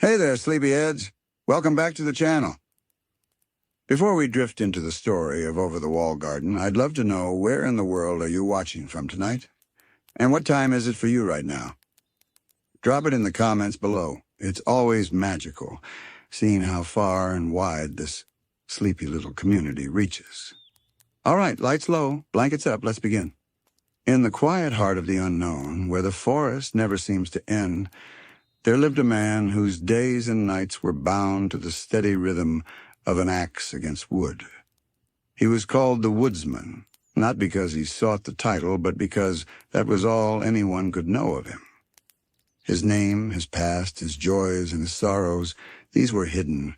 Hey there, sleepyheads. Welcome back to the channel. Before we drift into the story of Over the Wall Garden, I'd love to know where in the world are you watching from tonight? And what time is it for you right now? Drop it in the comments below. It's always magical, seeing how far and wide this sleepy little community reaches. All right, lights low, blankets up, let's begin. In the quiet heart of the unknown, where the forest never seems to end, there lived a man whose days and nights were bound to the steady rhythm of an axe against wood. He was called the Woodsman, not because he sought the title, but because that was all anyone could know of him. His name, his past, his joys and his sorrows, these were hidden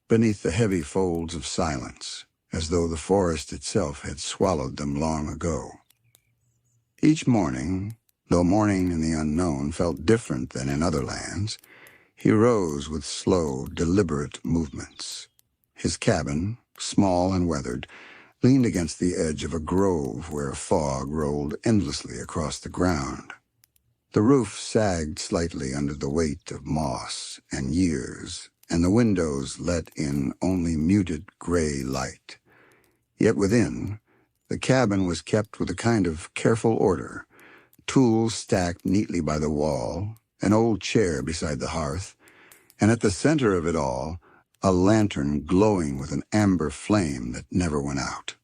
beneath the heavy folds of silence, as though the forest itself had swallowed them long ago. Each morning, though morning in the unknown felt different than in other lands, he rose with slow, deliberate movements. His cabin, small and weathered, leaned against the edge of a grove where a fog rolled endlessly across the ground. The roof sagged slightly under the weight of moss and years, and the windows let in only muted gray light. Yet within, the cabin was kept with a kind of careful order. Tools stacked neatly by the wall, an old chair beside the hearth, and at the center of it all, a lantern glowing with an amber flame that never went out.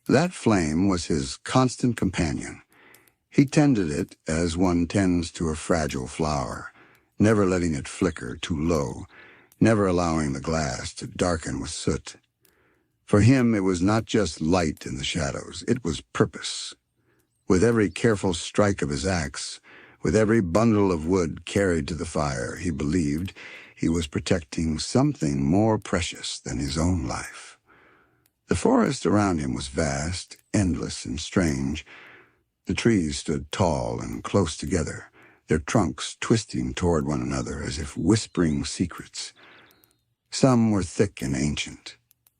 That flame was his constant companion. He tended it as one tends to a fragile flower, never letting it flicker too low, never allowing the glass to darken with soot. For him, it was not just light in the shadows, it was purpose. With every careful strike of his axe, with every bundle of wood carried to the fire, he believed he was protecting something more precious than his own life. The forest around him was vast, endless, and strange. The trees stood tall and close together, their trunks twisting toward one another as if whispering secrets. Some were thick and ancient,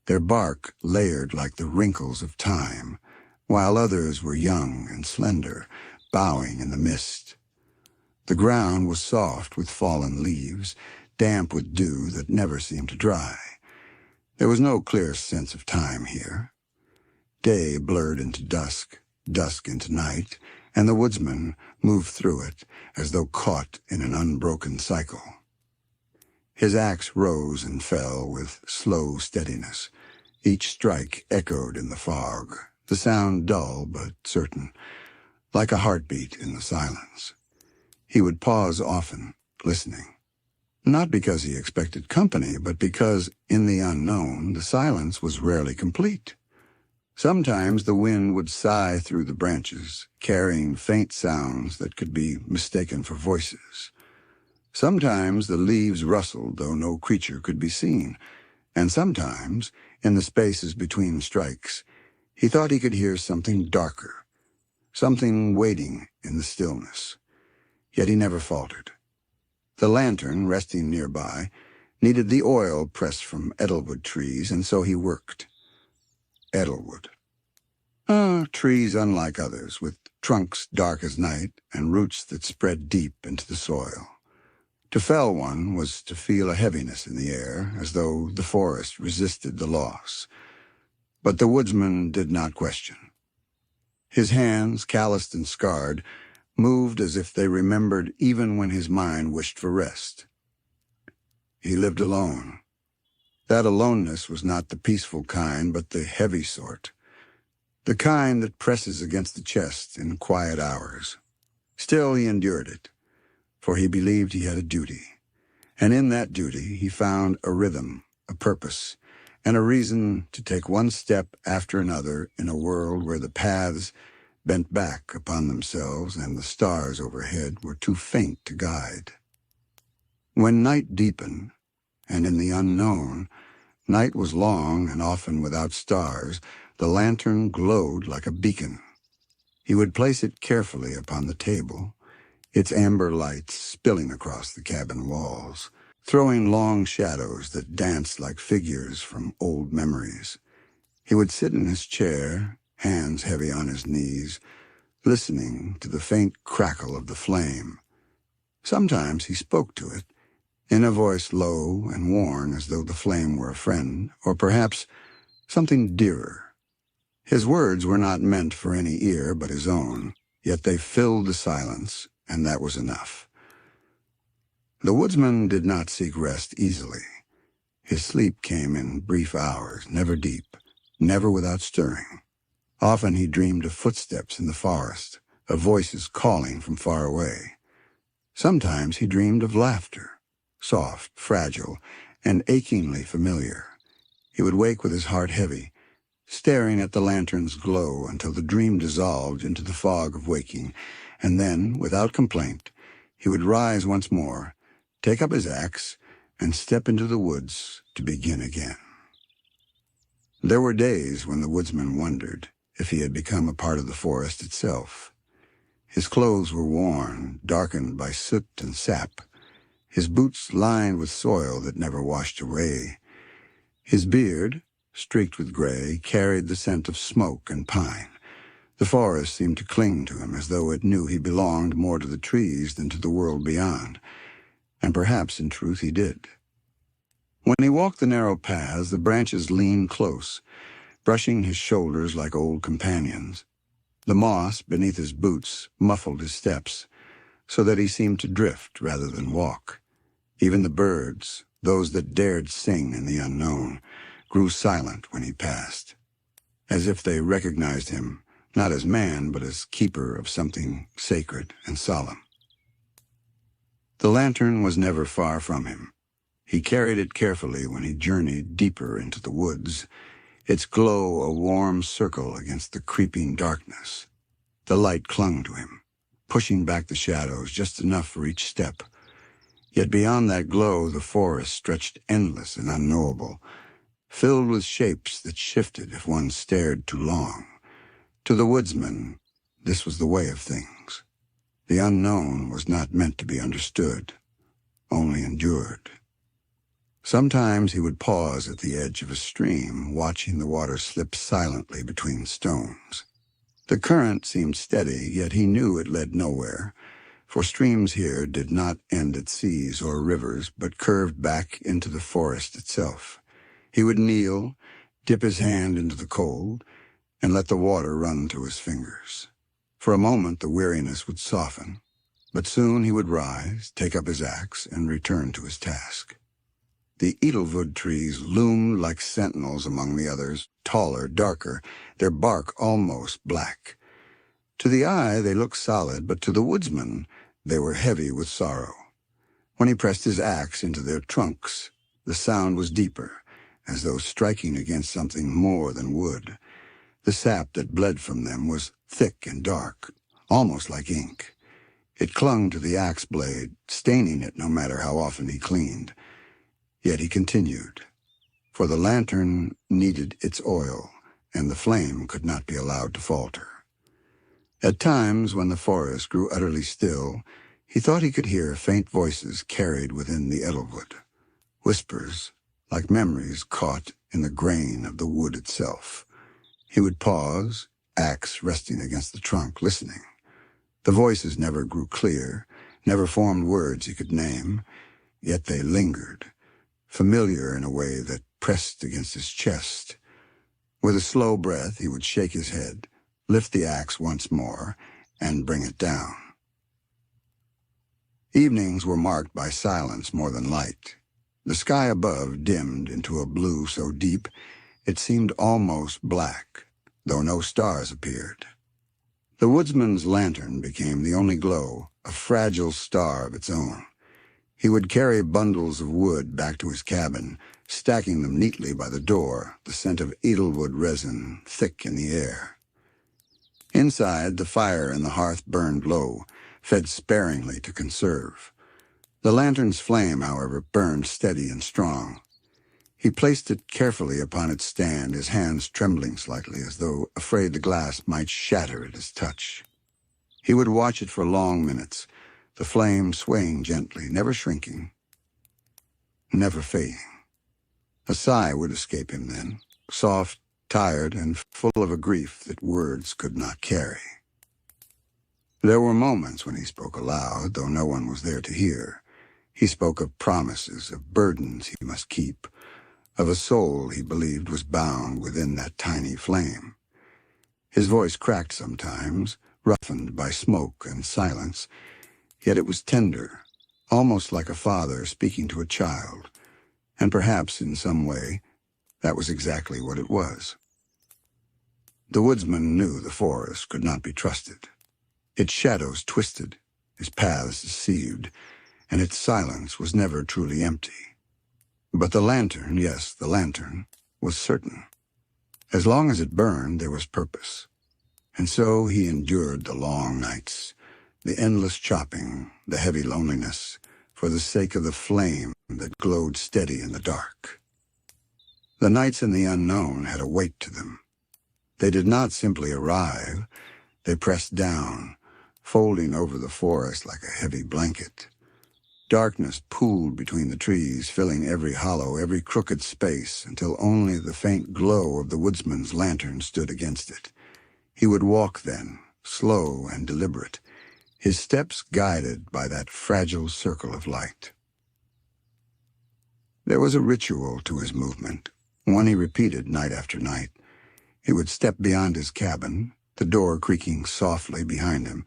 their bark layered like the wrinkles of time, while others were young and slender, bowing in the mist. The ground was soft with fallen leaves, damp with dew that never seemed to dry. There was no clear sense of time here. Day blurred into dusk, dusk into night, and the woodsman moved through it as though caught in an unbroken cycle. His axe rose and fell with slow steadiness. Each strike echoed in the fog, the sound dull but certain, like a heartbeat in the silence. He would pause often, listening. Not because he expected company, but because, in the unknown, the silence was rarely complete. Sometimes the wind would sigh through the branches, carrying faint sounds that could be mistaken for voices. Sometimes the leaves rustled, though no creature could be seen, and sometimes, in the spaces between strikes, he thought he could hear something darker, something waiting in the stillness. Yet he never faltered. The lantern, resting nearby, needed the oil pressed from edelwood trees, and so he worked. Edelwood. Trees unlike others, with trunks dark as night and roots that spread deep into the soil. To fell one was to feel a heaviness in the air, as though the forest resisted the loss. But the woodsman did not question. His hands, calloused and scarred, moved as if they remembered even when his mind wished for rest. He lived alone. That aloneness was not the peaceful kind, but the heavy sort, the kind that presses against the chest in quiet hours. Still he endured it, for he believed he had a duty, and in that duty he found a rhythm, a purpose, and a reason to take one step after another in a world where the paths bent back upon themselves and the stars overhead were too faint to guide. When night deepened, and in the unknown, night was long and often without stars, the lantern glowed like a beacon. He would place it carefully upon the table, its amber light spilling across the cabin walls, throwing long shadows that danced like figures from old memories. He would sit in his chair, hands heavy on his knees, listening to the faint crackle of the flame. Sometimes he spoke to it, in a voice low and worn as though the flame were a friend, or perhaps something dearer. His words were not meant for any ear but his own, yet they filled the silence, and that was enough. The woodsman did not seek rest easily. His sleep came in brief hours, never deep, never without stirring. Often he dreamed of footsteps in the forest, of voices calling from far away. Sometimes he dreamed of laughter, soft, fragile, and achingly familiar. He would wake with his heart heavy, staring at the lantern's glow until the dream dissolved into the fog of waking, and then, without complaint, he would rise once more, take up his axe, and step into the woods to begin again. There were days when the woodsman wondered if he had become a part of the forest itself. His clothes were worn, darkened by soot and sap, his boots lined with soil that never washed away. His beard, streaked with gray, carried the scent of smoke and pine. The forest seemed to cling to him as though it knew he belonged more to the trees than to the world beyond, and perhaps in truth he did. When he walked the narrow paths, the branches leaned close, brushing his shoulders like old companions. The moss beneath his boots muffled his steps, so that he seemed to drift rather than walk. Even the birds, those that dared sing in the unknown, grew silent when he passed, as if they recognized him not as man but as keeper of something sacred and solemn. The lantern was never far from him. He carried it carefully when he journeyed deeper into the woods, its glow a warm circle against the creeping darkness. The light clung to him, pushing back the shadows just enough for each step. Yet beyond that glow the forest stretched endless and unknowable, filled with shapes that shifted if one stared too long. To the woodsman, this was the way of things. The unknown was not meant to be understood, only endured. Sometimes he would pause at the edge of a stream, watching the water slip silently between stones. The current seemed steady, yet he knew it led nowhere, for streams here did not end at seas or rivers, but curved back into the forest itself. He would kneel, dip his hand into the cold, and let the water run through his fingers. For a moment the weariness would soften, but soon he would rise, take up his axe, and return to his task. The edelwood trees loomed like sentinels among the others, taller, darker, their bark almost black. To the eye they looked solid, but to the woodsman they were heavy with sorrow. When he pressed his axe into their trunks, the sound was deeper, as though striking against something more than wood. The sap that bled from them was thick and dark, almost like ink. It clung to the axe blade, staining it no matter how often he cleaned. Yet he continued, for the lantern needed its oil, and the flame could not be allowed to falter. At times, when the forest grew utterly still, he thought he could hear faint voices carried within the edelwood, whispers like memories caught in the grain of the wood itself. He would pause, axe resting against the trunk, listening. The voices never grew clear, never formed words he could name, yet they lingered, familiar in a way that pressed against his chest. With a slow breath, he would shake his head, lift the axe once more, and bring it down. Evenings were marked by silence more than light. The sky above dimmed into a blue so deep it seemed almost black, though no stars appeared. The woodsman's lantern became the only glow, a fragile star of its own. He would carry bundles of wood back to his cabin, stacking them neatly by the door, the scent of edelwood resin thick in the air. Inside, the fire in the hearth burned low, fed sparingly to conserve. The lantern's flame, however, burned steady and strong. He placed it carefully upon its stand, his hands trembling slightly as though afraid the glass might shatter at his touch. He would watch it for long minutes, the flame swaying gently, never shrinking, never fading. A sigh would escape him then, soft, tired, and full of a grief that words could not carry. There were moments when he spoke aloud, though no one was there to hear. He spoke of promises, of burdens he must keep, of a soul he believed was bound within that tiny flame. His voice cracked sometimes, roughened by smoke and silence, yet it was tender, almost like a father speaking to a child, and perhaps in some way that was exactly what it was. The woodsman knew the forest could not be trusted. Its shadows twisted, its paths deceived, and its silence was never truly empty. But the lantern, yes, the lantern, was certain. As long as it burned, there was purpose. And so he endured the long nights, the endless chopping, the heavy loneliness, for the sake of the flame that glowed steady in the dark. The nights in the unknown had a weight to them. They did not simply arrive, they pressed down, folding over the forest like a heavy blanket. Darkness pooled between the trees, filling every hollow, every crooked space, until only the faint glow of the woodsman's lantern stood against it. He would walk then, slow and deliberate, his steps guided by that fragile circle of light. There was a ritual to his movement, one he repeated night after night. He would step beyond his cabin, the door creaking softly behind him,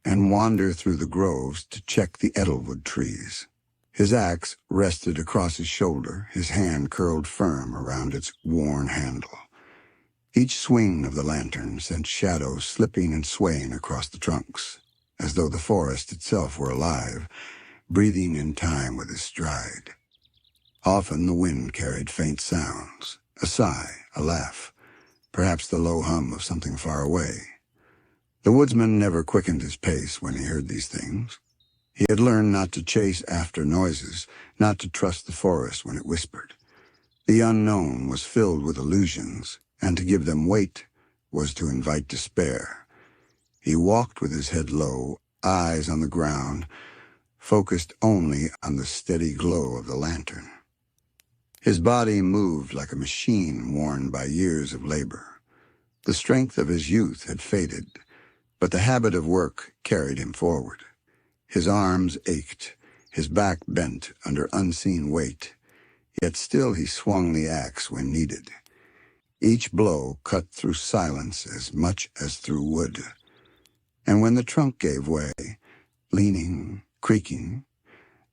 and wander through the groves to check the edelwood trees. His axe rested across his shoulder, his hand curled firm around its worn handle. Each swing of the lantern sent shadows slipping and swaying across the trunks, as though the forest itself were alive, breathing in time with his stride. Often the wind carried faint sounds, a sigh, a laugh, perhaps the low hum of something far away. The woodsman never quickened his pace when he heard these things. He had learned not to chase after noises, not to trust the forest when it whispered. The unknown was filled with illusions, and to give them weight was to invite despair. He walked with his head low, eyes on the ground, focused only on the steady glow of the lantern. His body moved like a machine worn by years of labor. The strength of his youth had faded, but the habit of work carried him forward. His arms ached, his back bent under unseen weight, yet still he swung the axe when needed. Each blow cut through silence as much as through wood. And when the trunk gave way, leaning, creaking,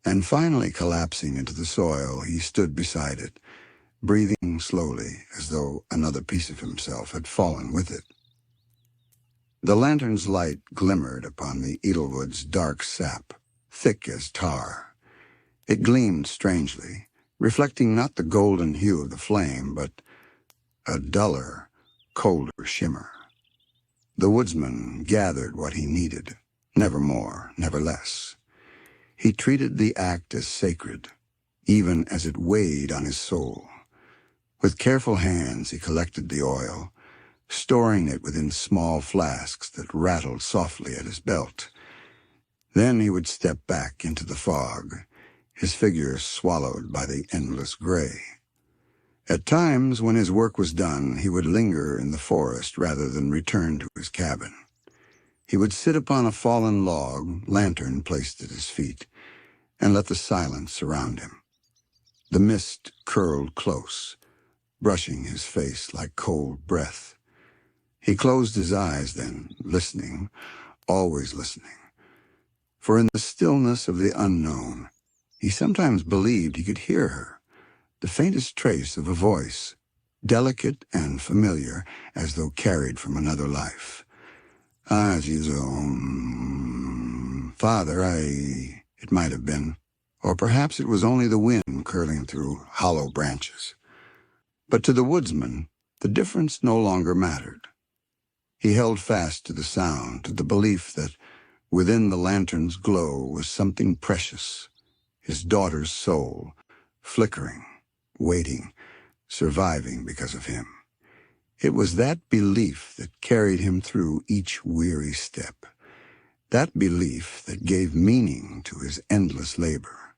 and finally collapsing into the soil, he stood beside it, breathing slowly as though another piece of himself had fallen with it. The lantern's light glimmered upon the edelwood's dark sap, thick as tar. It gleamed strangely, reflecting not the golden hue of the flame, but a duller, colder shimmer. The woodsman gathered what he needed, never more, never less. He treated the act as sacred, even as it weighed on his soul. With careful hands he collected the oil, storing it within small flasks that rattled softly at his belt. Then he would step back into the fog, his figure swallowed by the endless gray. At times, when his work was done, he would linger in the forest rather than return to his cabin. He would sit upon a fallen log, lantern placed at his feet, and let the silence surround him. The mist curled close, brushing his face like cold breath. He closed his eyes then, listening, always listening. For in the stillness of the unknown, he sometimes believed he could hear her, the faintest trace of a voice, delicate and familiar, as though carried from another life. "Ah, Father, it might have been. Or perhaps it was only the wind curling through hollow branches." But to the woodsman, the difference no longer mattered. He held fast to the sound, to the belief that within the lantern's glow was something precious, his daughter's soul, flickering, waiting, surviving because of him. It was that belief that carried him through each weary step, that belief that gave meaning to his endless labor.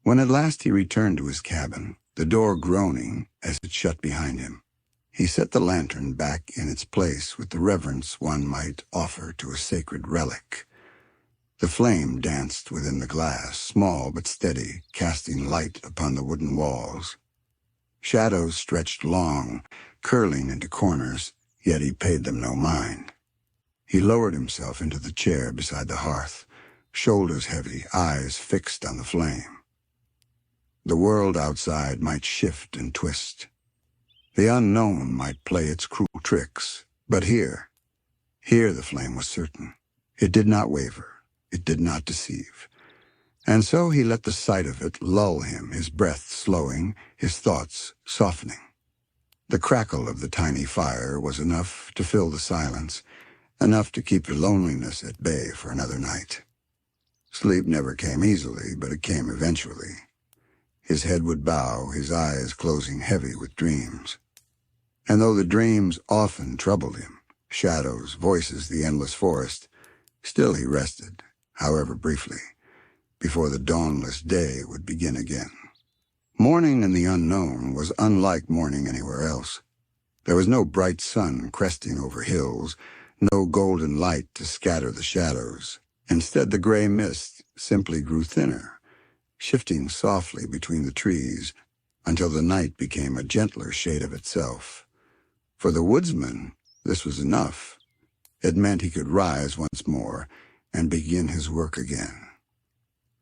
When at last he returned to his cabin, the door groaning as it shut behind him, he set the lantern back in its place with the reverence one might offer to a sacred relic. The flame danced within the glass, small but steady, casting light upon the wooden walls. Shadows stretched long, curling into corners, yet he paid them no mind. He lowered himself into the chair beside the hearth, shoulders heavy, eyes fixed on the flame. The world outside might shift and twist. The unknown might play its cruel tricks, but here the flame was certain. It did not waver. It did not deceive. And so he let the sight of it lull him, his breath slowing, his thoughts softening. The crackle of the tiny fire was enough to fill the silence, enough to keep loneliness at bay for another night. Sleep never came easily, but it came eventually. His head would bow, his eyes closing heavy with dreams. And though the dreams often troubled him, shadows, voices, the endless forest, still he rested, however briefly, before the dawnless day would begin again. Morning in the unknown was unlike morning anywhere else. There was no bright sun cresting over hills, no golden light to scatter the shadows. Instead, the gray mist simply grew thinner, shifting softly between the trees until the night became a gentler shade of itself. For the woodsman, this was enough. It meant he could rise once more and begin his work again.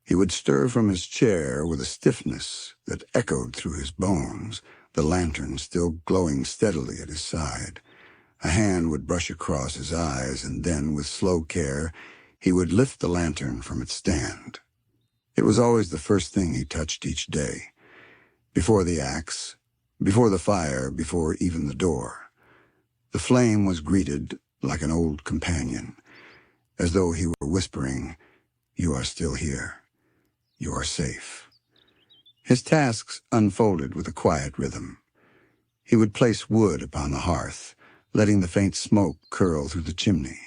He would stir from his chair with a stiffness that echoed through his bones, the lantern still glowing steadily at his side. A hand would brush across his eyes, and then, with slow care, he would lift the lantern from its stand. It was always the first thing he touched each day, before the axe, before the fire, before even the door. The flame was greeted like an old companion, as though he were whispering, "You are still here. You are safe." His tasks unfolded with a quiet rhythm. He would place wood upon the hearth, letting the faint smoke curl through the chimney.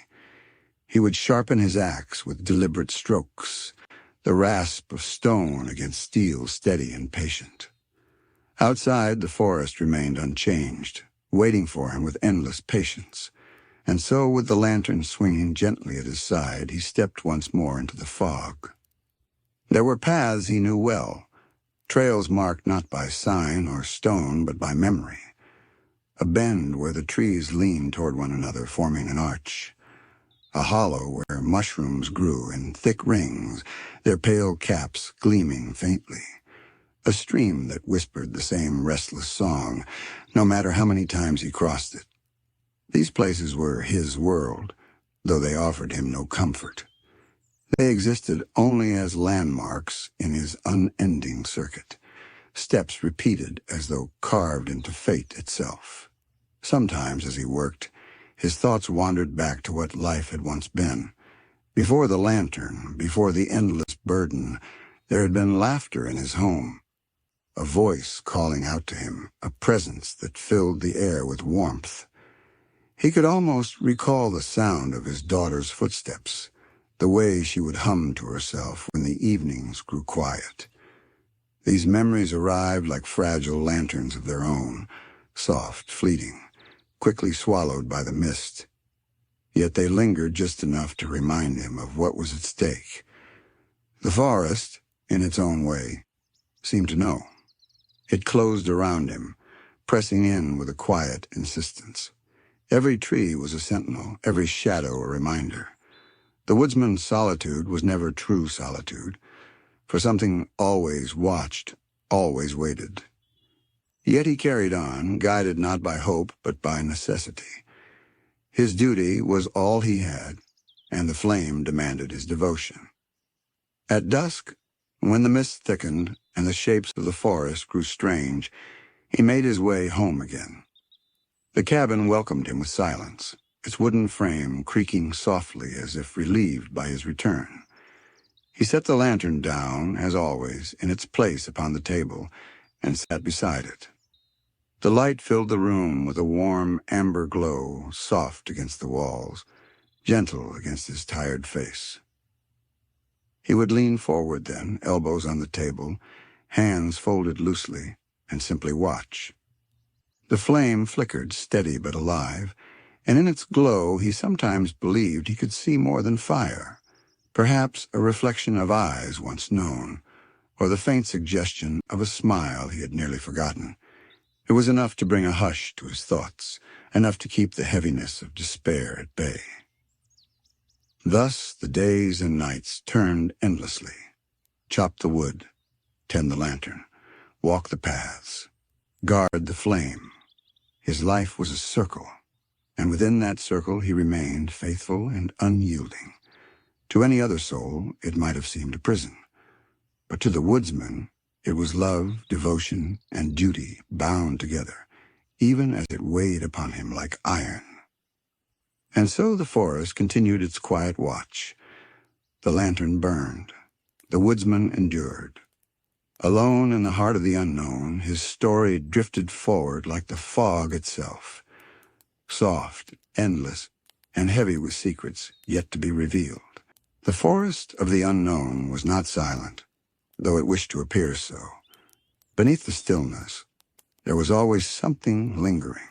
He would sharpen his axe with deliberate strokes, the rasp of stone against steel steady and patient. Outside, the forest remained unchanged, waiting for him with endless patience. And so, with the lantern swinging gently at his side, he stepped once more into the fog. There were paths he knew well, trails marked not by sign or stone, but by memory. A bend where the trees leaned toward one another, forming an arch. A hollow where mushrooms grew in thick rings, their pale caps gleaming faintly. A stream that whispered the same restless song, no matter how many times he crossed it. These places were his world, though they offered him no comfort. They existed only as landmarks in his unending circuit, steps repeated as though carved into fate itself. Sometimes, as he worked, his thoughts wandered back to what life had once been. Before the lantern, before the endless burden, there had been laughter in his home, a voice calling out to him, a presence that filled the air with warmth. He could almost recall the sound of his daughter's footsteps, the way she would hum to herself when the evenings grew quiet. These memories arrived like fragile lanterns of their own, soft, fleeting, quickly swallowed by the mist. Yet they lingered just enough to remind him of what was at stake. The forest, in its own way, seemed to know. It closed around him, pressing in with a quiet insistence. Every tree was a sentinel, every shadow a reminder. The woodsman's solitude was never true solitude, for something always watched, always waited. Yet he carried on, guided not by hope but by necessity. His duty was all he had, and the flame demanded his devotion. At dusk, when the mist thickened and the shapes of the forest grew strange, he made his way home again. The cabin welcomed him with silence, its wooden frame creaking softly as if relieved by his return. He set the lantern down, as always, in its place upon the table, and sat beside it. The light filled the room with a warm amber glow, soft against the walls, gentle against his tired face. He would lean forward then, elbows on the table, hands folded loosely, and simply watch. The flame flickered, steady but alive, and in its glow he sometimes believed he could see more than fire, Perhaps a reflection of eyes once known, or the faint suggestion of a smile he had nearly forgotten. It was enough to bring a hush to his thoughts, enough to keep the heaviness of despair at bay. Thus the days and nights turned endlessly. Chop the wood, tend the lantern, walk the paths, guard the flame. His life was a circle, and within that circle he remained faithful and unyielding. To any other soul, it might have seemed a prison, but to the woodsman, it was love, devotion, and duty bound together, even as it weighed upon him like iron. And so the forest continued its quiet watch. The lantern burned. The woodsman endured. Alone in the heart of the unknown, his story drifted forward like the fog itself, soft, endless, and heavy with secrets yet to be revealed. The forest of the unknown was not silent, though it wished to appear so. Beneath the stillness, there was always something lingering,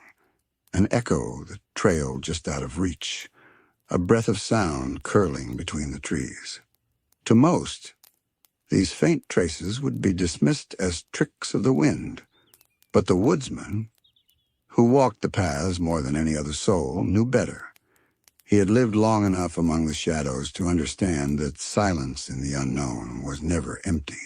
an echo that trailed just out of reach, a breath of sound curling between the trees. To most, these faint traces would be dismissed as tricks of the wind, but the woodsman, who walked the paths more than any other soul, knew better. He had lived long enough among the shadows to understand that silence in the unknown was never empty.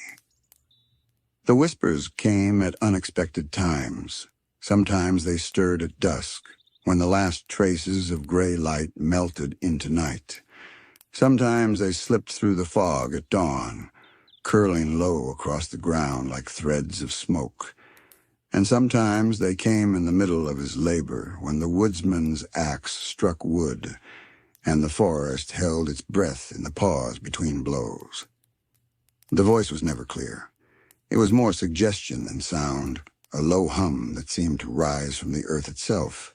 The whispers came at unexpected times. Sometimes they stirred at dusk, when the last traces of gray light melted into night. Sometimes they slipped through the fog at dawn, curling low across the ground like threads of smoke. And sometimes they came in the middle of his labor, when the woodsman's axe struck wood, and the forest held its breath in the pause between blows. The voice was never clear. It was more suggestion than sound, a low hum that seemed to rise from the earth itself.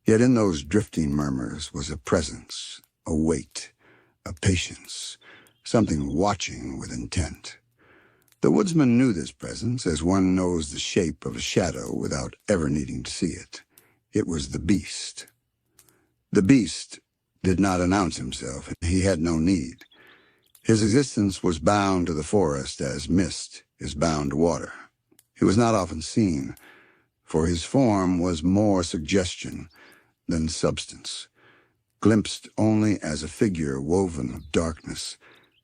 Yet in those drifting murmurs was a presence, a weight, a patience, something watching with intent. The woodsman knew this presence as one knows the shape of a shadow without ever needing to see it. It was the beast. The beast did not announce himself. He had no need. His existence was bound to the forest as mist is bound to water. He was not often seen, for his form was more suggestion than substance, glimpsed only as a figure woven of darkness,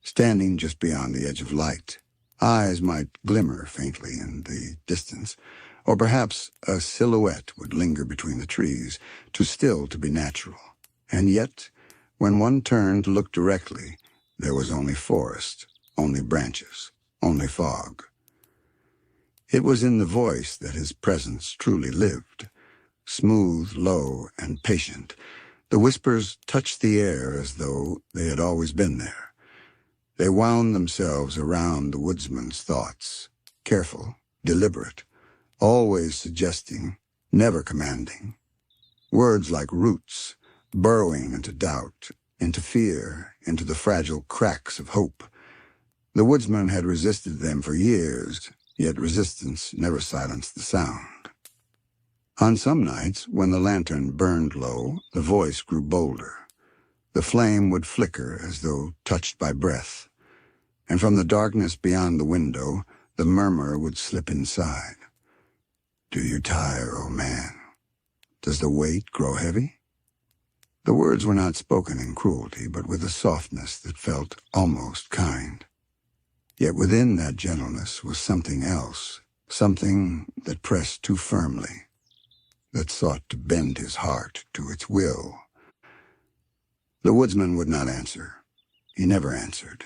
standing just beyond the edge of light. Eyes might glimmer faintly in the distance, or perhaps a silhouette would linger between the trees, too still to be natural. And yet, when one turned to look directly, there was only forest, only branches, only fog. It was in the voice that his presence truly lived. Smooth, low, and patient, the whispers touched the air as though they had always been there. They wound themselves around the woodsman's thoughts, careful, deliberate, always suggesting, never commanding. Words like roots, burrowing into doubt, into fear, into the fragile cracks of hope. The woodsman had resisted them for years, yet resistance never silenced the sound. On some nights, when the lantern burned low, the voice grew bolder. The flame would flicker as though touched by breath, and from the darkness beyond the window, the murmur would slip inside. "Do you tire, O man? Does the weight grow heavy?" The words were not spoken in cruelty, but with a softness that felt almost kind. Yet within that gentleness was something else, something that pressed too firmly, that sought to bend his heart to its will. The woodsman would not answer. He never answered.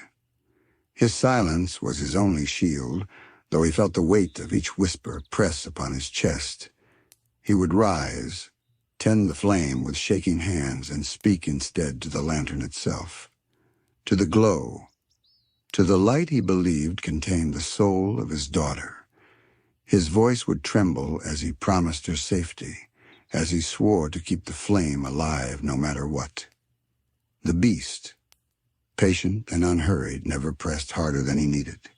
His silence was his only shield, though he felt the weight of each whisper press upon his chest. He would rise, tend the flame with shaking hands, and speak instead to the lantern itself, to the glow, to the light he believed contained the soul of his daughter. His voice would tremble as he promised her safety, as he swore to keep the flame alive no matter what. The beast, patient and unhurried, never pressed harder than he needed.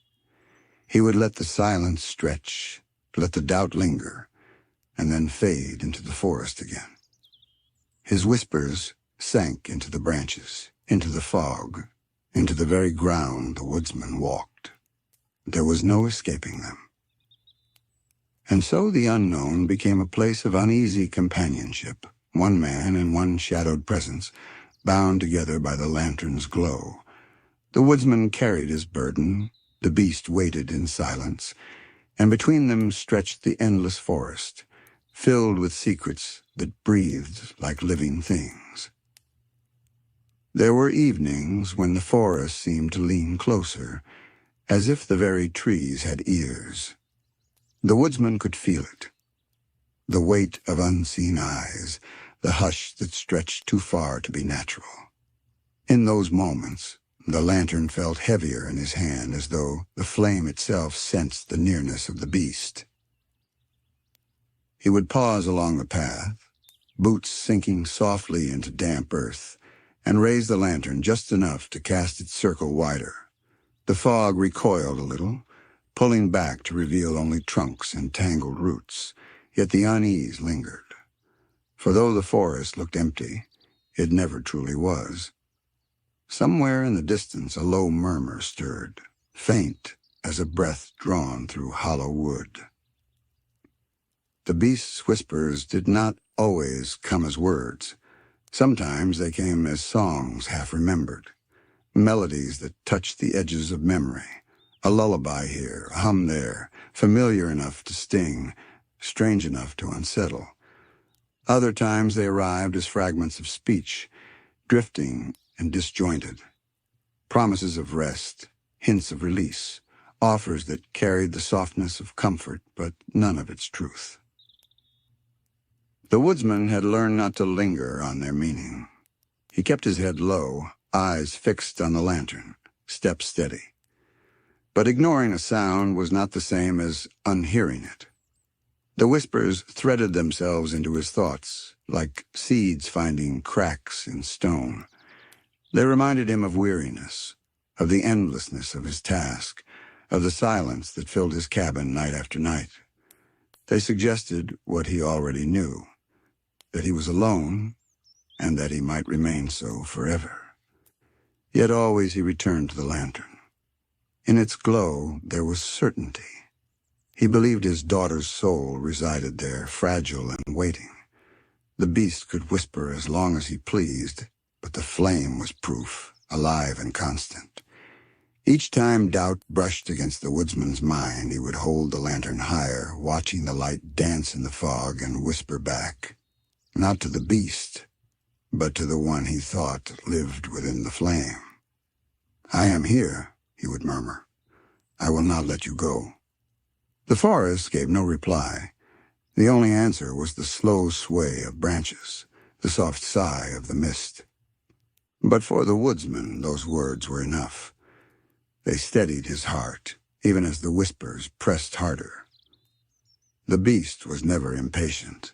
He would let the silence stretch, let the doubt linger, and then fade into the forest again. His whispers sank into the branches, into the fog, into the very ground the woodsman walked. There was no escaping them. And so the unknown became a place of uneasy companionship, one man and one shadowed presence, bound together by the lantern's glow. The woodsman carried his burden, the beast waited in silence, and between them stretched the endless forest, filled with secrets that breathed like living things. There were evenings when the forest seemed to lean closer, as if the very trees had ears. The woodsman could feel it, the weight of unseen eyes, the hush that stretched too far to be natural. In those moments, the lantern felt heavier in his hand, as though the flame itself sensed the nearness of the beast. He would pause along the path, boots sinking softly into damp earth, and raise the lantern just enough to cast its circle wider. The fog recoiled a little, pulling back to reveal only trunks and tangled roots, yet the unease lingered. For though the forest looked empty, it never truly was. Somewhere in the distance a low murmur stirred, faint as a breath drawn through hollow wood. The beast's whispers did not always come as words. Sometimes they came as songs half-remembered, melodies that touched the edges of memory, a lullaby here, a hum there, familiar enough to sting, strange enough to unsettle. Other times they arrived as fragments of speech, drifting and disjointed, promises of rest, hints of release, offers that carried the softness of comfort, but none of its truth. The woodsman had learned not to linger on their meaning. He kept his head low, eyes fixed on the lantern, step steady. But ignoring a sound was not the same as unhearing it. The whispers threaded themselves into his thoughts, like seeds finding cracks in stone. They reminded him of weariness, of the endlessness of his task, of the silence that filled his cabin night after night. They suggested what he already knew, that he was alone, and that he might remain so forever. Yet always he returned to the lantern. In its glow there was certainty. He believed his daughter's soul resided there, fragile and waiting. The beast could whisper as long as he pleased, but the flame was proof, alive and constant. Each time doubt brushed against the woodsman's mind, he would hold the lantern higher, watching the light dance in the fog and whisper back, not to the beast, but to the one he thought lived within the flame. "I am here," he would murmur. "I will not let you go." The forest gave no reply. The only answer was the slow sway of branches, the soft sigh of the mist. But for the woodsman, those words were enough. They steadied his heart, even as the whispers pressed harder. The beast was never impatient.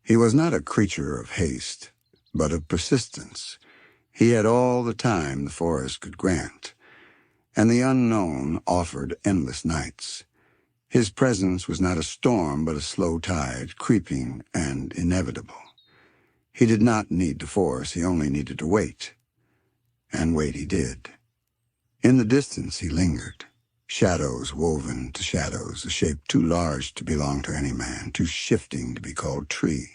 He was not a creature of haste, but of persistence. He had all the time the forest could grant, and the unknown offered endless nights. His presence was not a storm, but a slow tide, creeping and inevitable. He did not need to force, he only needed to wait. And wait he did. In the distance he lingered, shadows woven to shadows, a shape too large to belong to any man, too shifting to be called tree.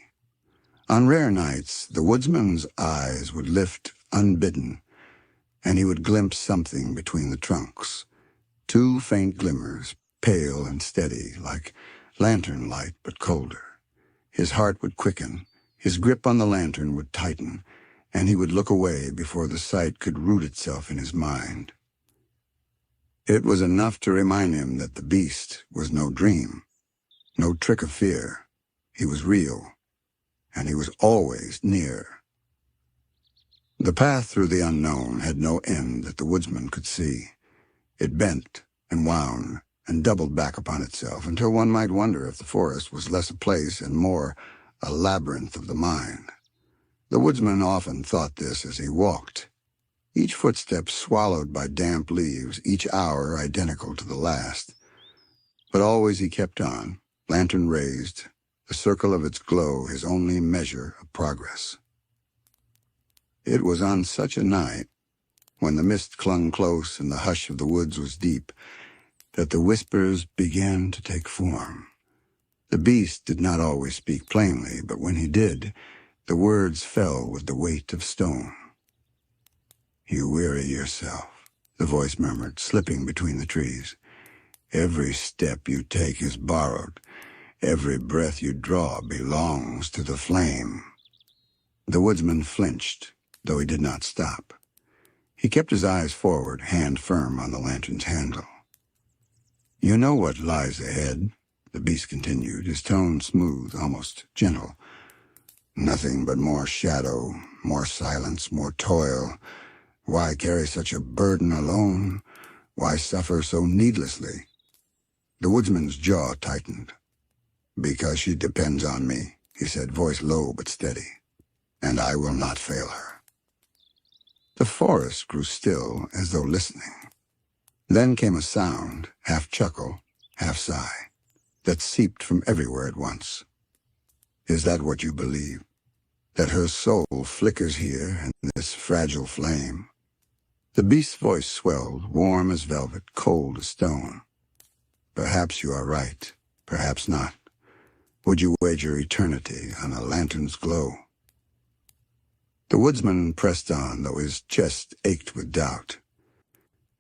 On rare nights, the woodsman's eyes would lift unbidden, and he would glimpse something between the trunks. Two faint glimmers, pale and steady, like lantern light but colder. His heart would quicken, his grip on the lantern would tighten, and he would look away before the sight could root itself in his mind. It was enough to remind him that the beast was no dream, no trick of fear. He was real, and he was always near. The path through the unknown had no end that the woodsman could see. It bent and wound and doubled back upon itself until one might wonder if the forest was less a place and more a labyrinth of the mind. The woodsman often thought this as he walked, each footstep swallowed by damp leaves, each hour identical to the last. But always he kept on, lantern raised, the circle of its glow his only measure of progress. It was on such a night, when the mist clung close and the hush of the woods was deep, that the whispers began to take form. The beast did not always speak plainly, but when he did, the words fell with the weight of stone. "You weary yourself," the voice murmured, slipping between the trees. "Every step you take is borrowed. Every breath you draw belongs to the flame." The woodsman flinched, though he did not stop. He kept his eyes forward, hand firm on the lantern's handle. "You know what lies ahead," the beast continued, his tone smooth, almost gentle. "Nothing but more shadow, more silence, more toil. Why carry such a burden alone? Why suffer so needlessly?" The woodsman's jaw tightened. "Because she depends on me," he said, voice low but steady, "and I will not fail her." The forest grew still, as though listening. Then came a sound, half chuckle, half sigh, that seeped from everywhere at once. "Is that what you believe? That her soul flickers here in this fragile flame?" The beast's voice swelled, warm as velvet, cold as stone. "Perhaps you are right, perhaps not. Would you wager eternity on a lantern's glow?" The woodsman pressed on, though his chest ached with doubt.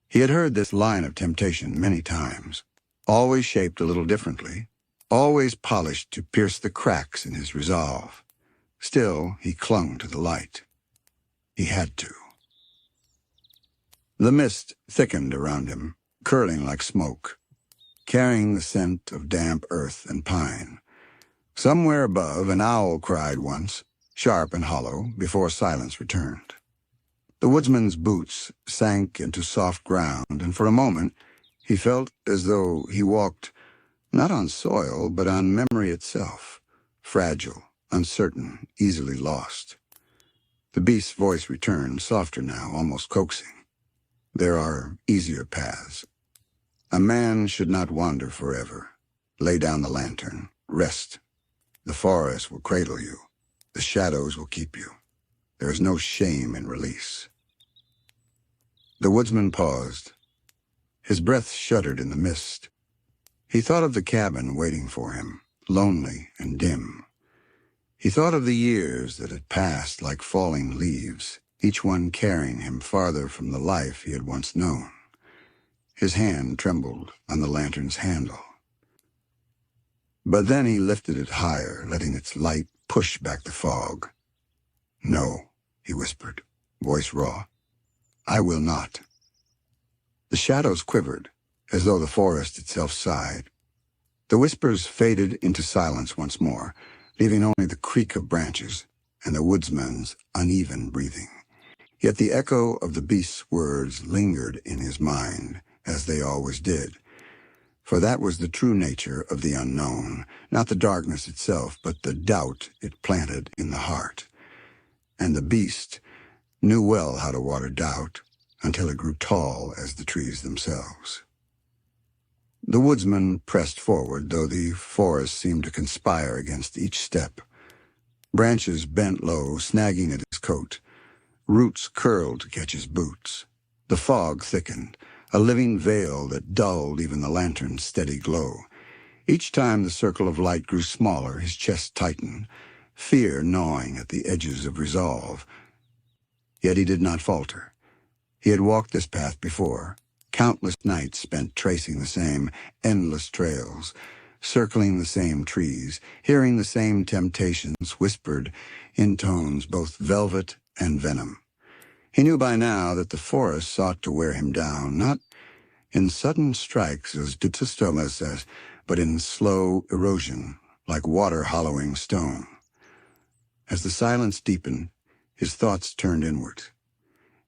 He had heard this line of temptation many times, always shaped a little differently, always polished to pierce the cracks in his resolve. Still, he clung to the light. He had to. The mist thickened around him, curling like smoke, carrying the scent of damp earth and pine. Somewhere above, an owl cried once, sharp and hollow, before silence returned. The woodsman's boots sank into soft ground, and for a moment he felt as though he walked not on soil, but on memory itself, fragile, uncertain, easily lost. The beast's voice returned, softer now, almost coaxing. "There are easier paths. A man should not wander forever. Lay down the lantern. Rest. The forest will cradle you. The shadows will keep you. There is no shame in release." The woodsman paused. His breath shuddered in the mist. He thought of the cabin waiting for him, lonely and dim. He thought of the years that had passed like falling leaves, each one carrying him farther from the life he had once known. His hand trembled on the lantern's handle. But then he lifted it higher, letting its light push back the fog. "No," he whispered, voice raw. "I will not." The shadows quivered, as though the forest itself sighed. The whispers faded into silence once more, leaving only the creak of branches and the woodsman's uneven breathing. Yet the echo of the beast's words lingered in his mind, as they always did. For that was the true nature of the unknown, not the darkness itself, but the doubt it planted in the heart. And the beast knew well how to water doubt, until it grew tall as the trees themselves. The woodsman pressed forward, though the forest seemed to conspire against each step. Branches bent low, snagging at his coat. Roots curled to catch his boots. The fog thickened, a living veil that dulled even the lantern's steady glow. Each time the circle of light grew smaller, his chest tightened, fear gnawing at the edges of resolve. Yet he did not falter. He had walked this path before, countless nights spent tracing the same endless trails, circling the same trees, hearing the same temptations whispered in tones both velvet and venom. He knew by now that the forest sought to wear him down, not in sudden strikes as Dutsustomas, but in slow erosion, like water hollowing stone. As the silence deepened, his thoughts turned inward.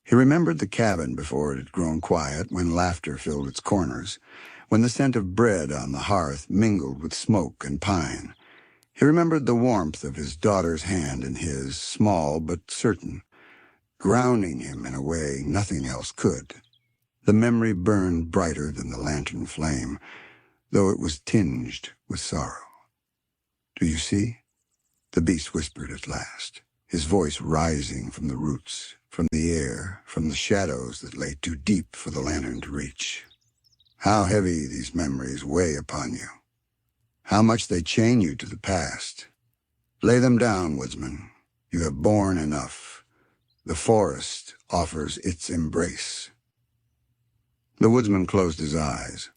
He remembered the cabin before it had grown quiet, when laughter filled its corners, when the scent of bread on the hearth mingled with smoke and pine. He remembered the warmth of his daughter's hand in his, small but certain, grounding him in a way nothing else could. The memory burned brighter than the lantern flame, though it was tinged with sorrow. "Do you see?" the beast whispered at last. his voice rising from the roots, from the air, from the shadows that lay too deep for the lantern to reach. How heavy these memories weigh upon you. How much they chain you to the past. Lay them down, woodsman. You have borne enough. The forest offers its embrace. The woodsman closed his eyes.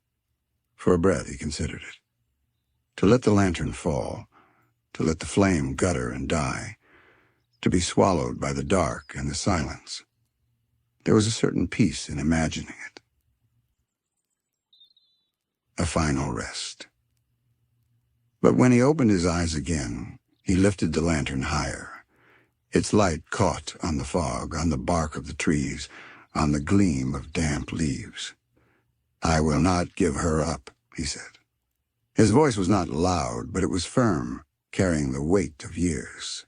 For a breath he considered it. To let the lantern fall, to let the flame gutter and die, to be swallowed by the dark and the silence. There was a certain peace in imagining it. A final rest. But when he opened his eyes again, he lifted the lantern higher. Its light caught on the fog, on the bark of the trees, on the gleam of damp leaves. "I will not give her up," he said. His voice was not loud, but it was firm, carrying the weight of years.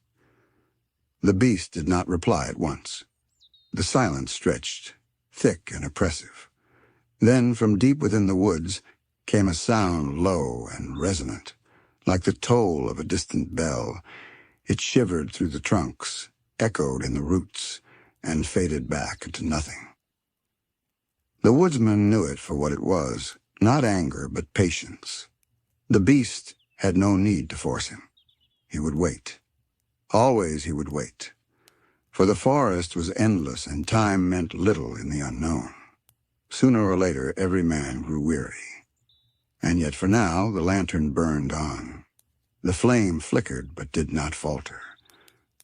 The beast did not reply at once. The silence stretched, thick and oppressive. Then, from deep within the woods, came a sound low and resonant, like the toll of a distant bell. It shivered through the trunks, echoed in the roots, and faded back into nothing. The woodsman knew it for what it was, not anger, but patience. The beast had no need to force him. He would wait. Always he would wait. For the forest was endless, and time meant little in the unknown. Sooner or later, every man grew weary. And yet for now, the lantern burned on. The flame flickered, but did not falter.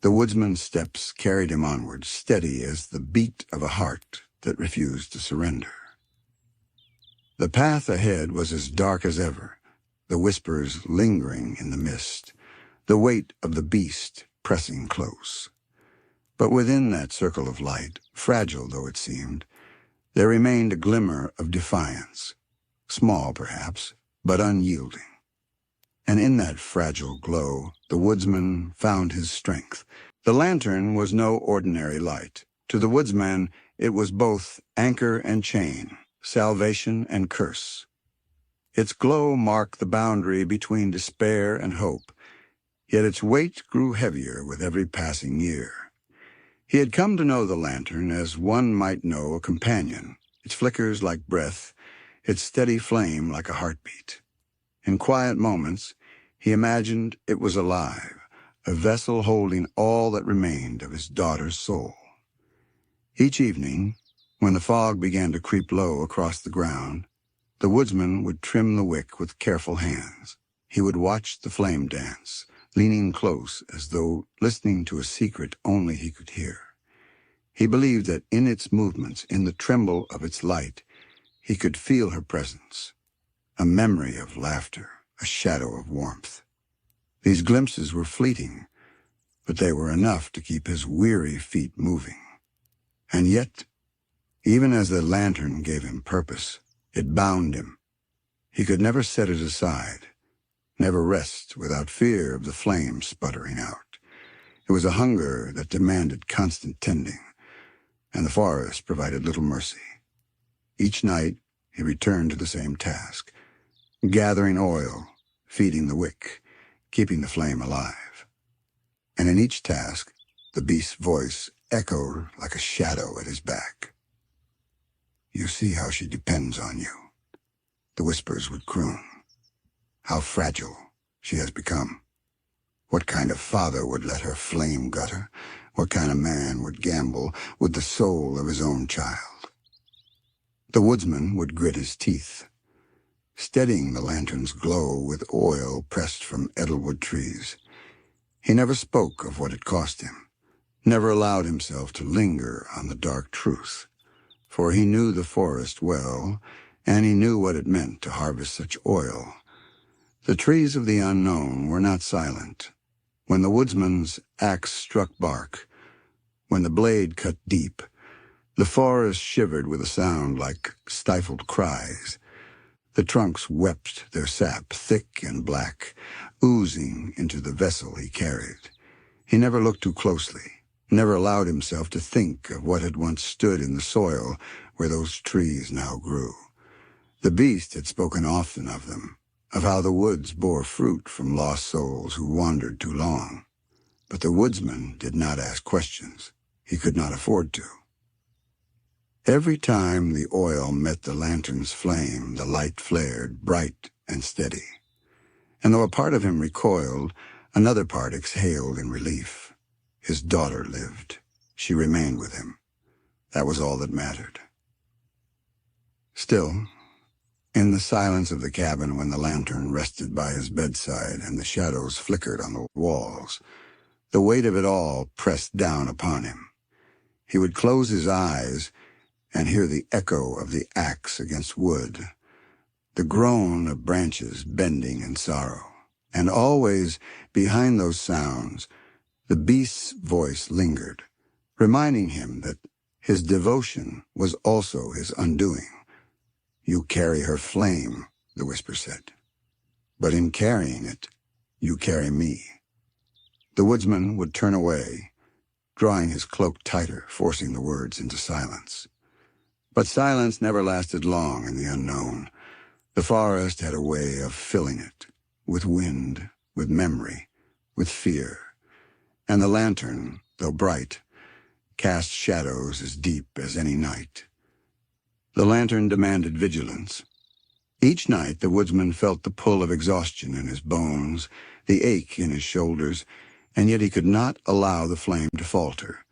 The woodsman's steps carried him onward, steady as the beat of a heart that refused to surrender. The path ahead was as dark as ever, the whispers lingering in the mist, the weight of the beast pressing close. But within that circle of light, fragile though it seemed, there remained a glimmer of defiance, small perhaps, but unyielding. And in that fragile glow, the woodsman found his strength. The lantern was no ordinary light. To the woodsman, it was both anchor and chain, salvation and curse. Its glow marked the boundary between despair and hope, yet its weight grew heavier with every passing year. He had come to know the lantern as one might know a companion, its flickers like breath, its steady flame like a heartbeat. In quiet moments, he imagined it was alive, a vessel holding all that remained of his daughter's soul. Each evening, when the fog began to creep low across the ground, the woodsman would trim the wick with careful hands. He would watch the flame dance, leaning close as though listening to a secret only he could hear. He believed that in its movements, in the tremble of its light, he could feel her presence, a memory of laughter, a shadow of warmth. These glimpses were fleeting, but they were enough to keep his weary feet moving. And yet, even as the lantern gave him purpose, it bound him. He could never set it aside, never rest without fear of the flame sputtering out. It was a hunger that demanded constant tending, and the forest provided little mercy. Each night he returned to the same task, gathering oil, feeding the wick, keeping the flame alive. And in each task, the beast's voice echoed like a shadow at his back. "You see how she depends on you," the whispers would croon. "How fragile she has become. What kind of father would let her flame gutter? What kind of man would gamble with the soul of his own child?" The woodsman would grit his teeth, steadying the lantern's glow with oil pressed from edelwood trees. He never spoke of what it cost him, never allowed himself to linger on the dark truth, for he knew the forest well, and he knew what it meant to harvest such oil. The trees of the unknown were not silent. When the woodsman's axe struck bark, when the blade cut deep, the forest shivered with a sound like stifled cries. The trunks wept their sap, thick and black, oozing into the vessel he carried. He never looked too closely, never allowed himself to think of what had once stood in the soil where those trees now grew. The beast had spoken often of them, of how the woods bore fruit from lost souls who wandered too long. But the woodsman did not ask questions. He could not afford to. Every time the oil met the lantern's flame, the light flared, bright and steady. And though a part of him recoiled, another part exhaled in relief. His daughter lived. She remained with him. That was all that mattered. Still, in the silence of the cabin when the lantern rested by his bedside and the shadows flickered on the walls, the weight of it all pressed down upon him. He would close his eyes and hear the echo of the axe against wood, the groan of branches bending in sorrow. And always, behind those sounds, the beast's voice lingered, reminding him that his devotion was also his undoing. "You carry her flame," the whisper said. "But in carrying it, you carry me." The woodsman would turn away, drawing his cloak tighter, forcing the words into silence. But silence never lasted long in the unknown. The forest had a way of filling it, with wind, with memory, with fear. And the lantern, though bright, cast shadows as deep as any night. The lantern demanded vigilance. Each night the woodsman felt the pull of exhaustion in his bones, the ache in his shoulders, and yet he could not allow the flame to falter.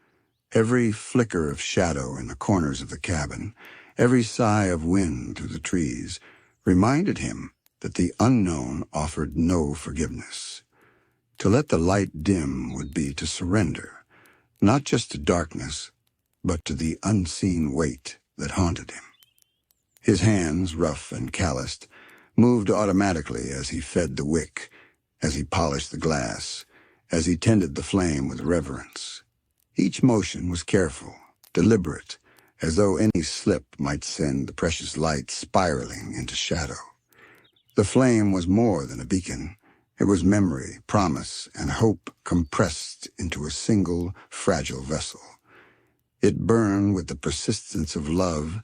Every flicker of shadow in the corners of the cabin, every sigh of wind through the trees, reminded him that the unknown offered no forgiveness. To let the light dim would be to surrender, not just to darkness, but to the unseen weight that haunted him. His hands, rough and calloused, moved automatically as he fed the wick, as he polished the glass, as he tended the flame with reverence. Each motion was careful, deliberate, as though any slip might send the precious light spiraling into shadow. The flame was more than a beacon. It was memory, promise, and hope compressed into a single, fragile vessel. It burned with the persistence of love,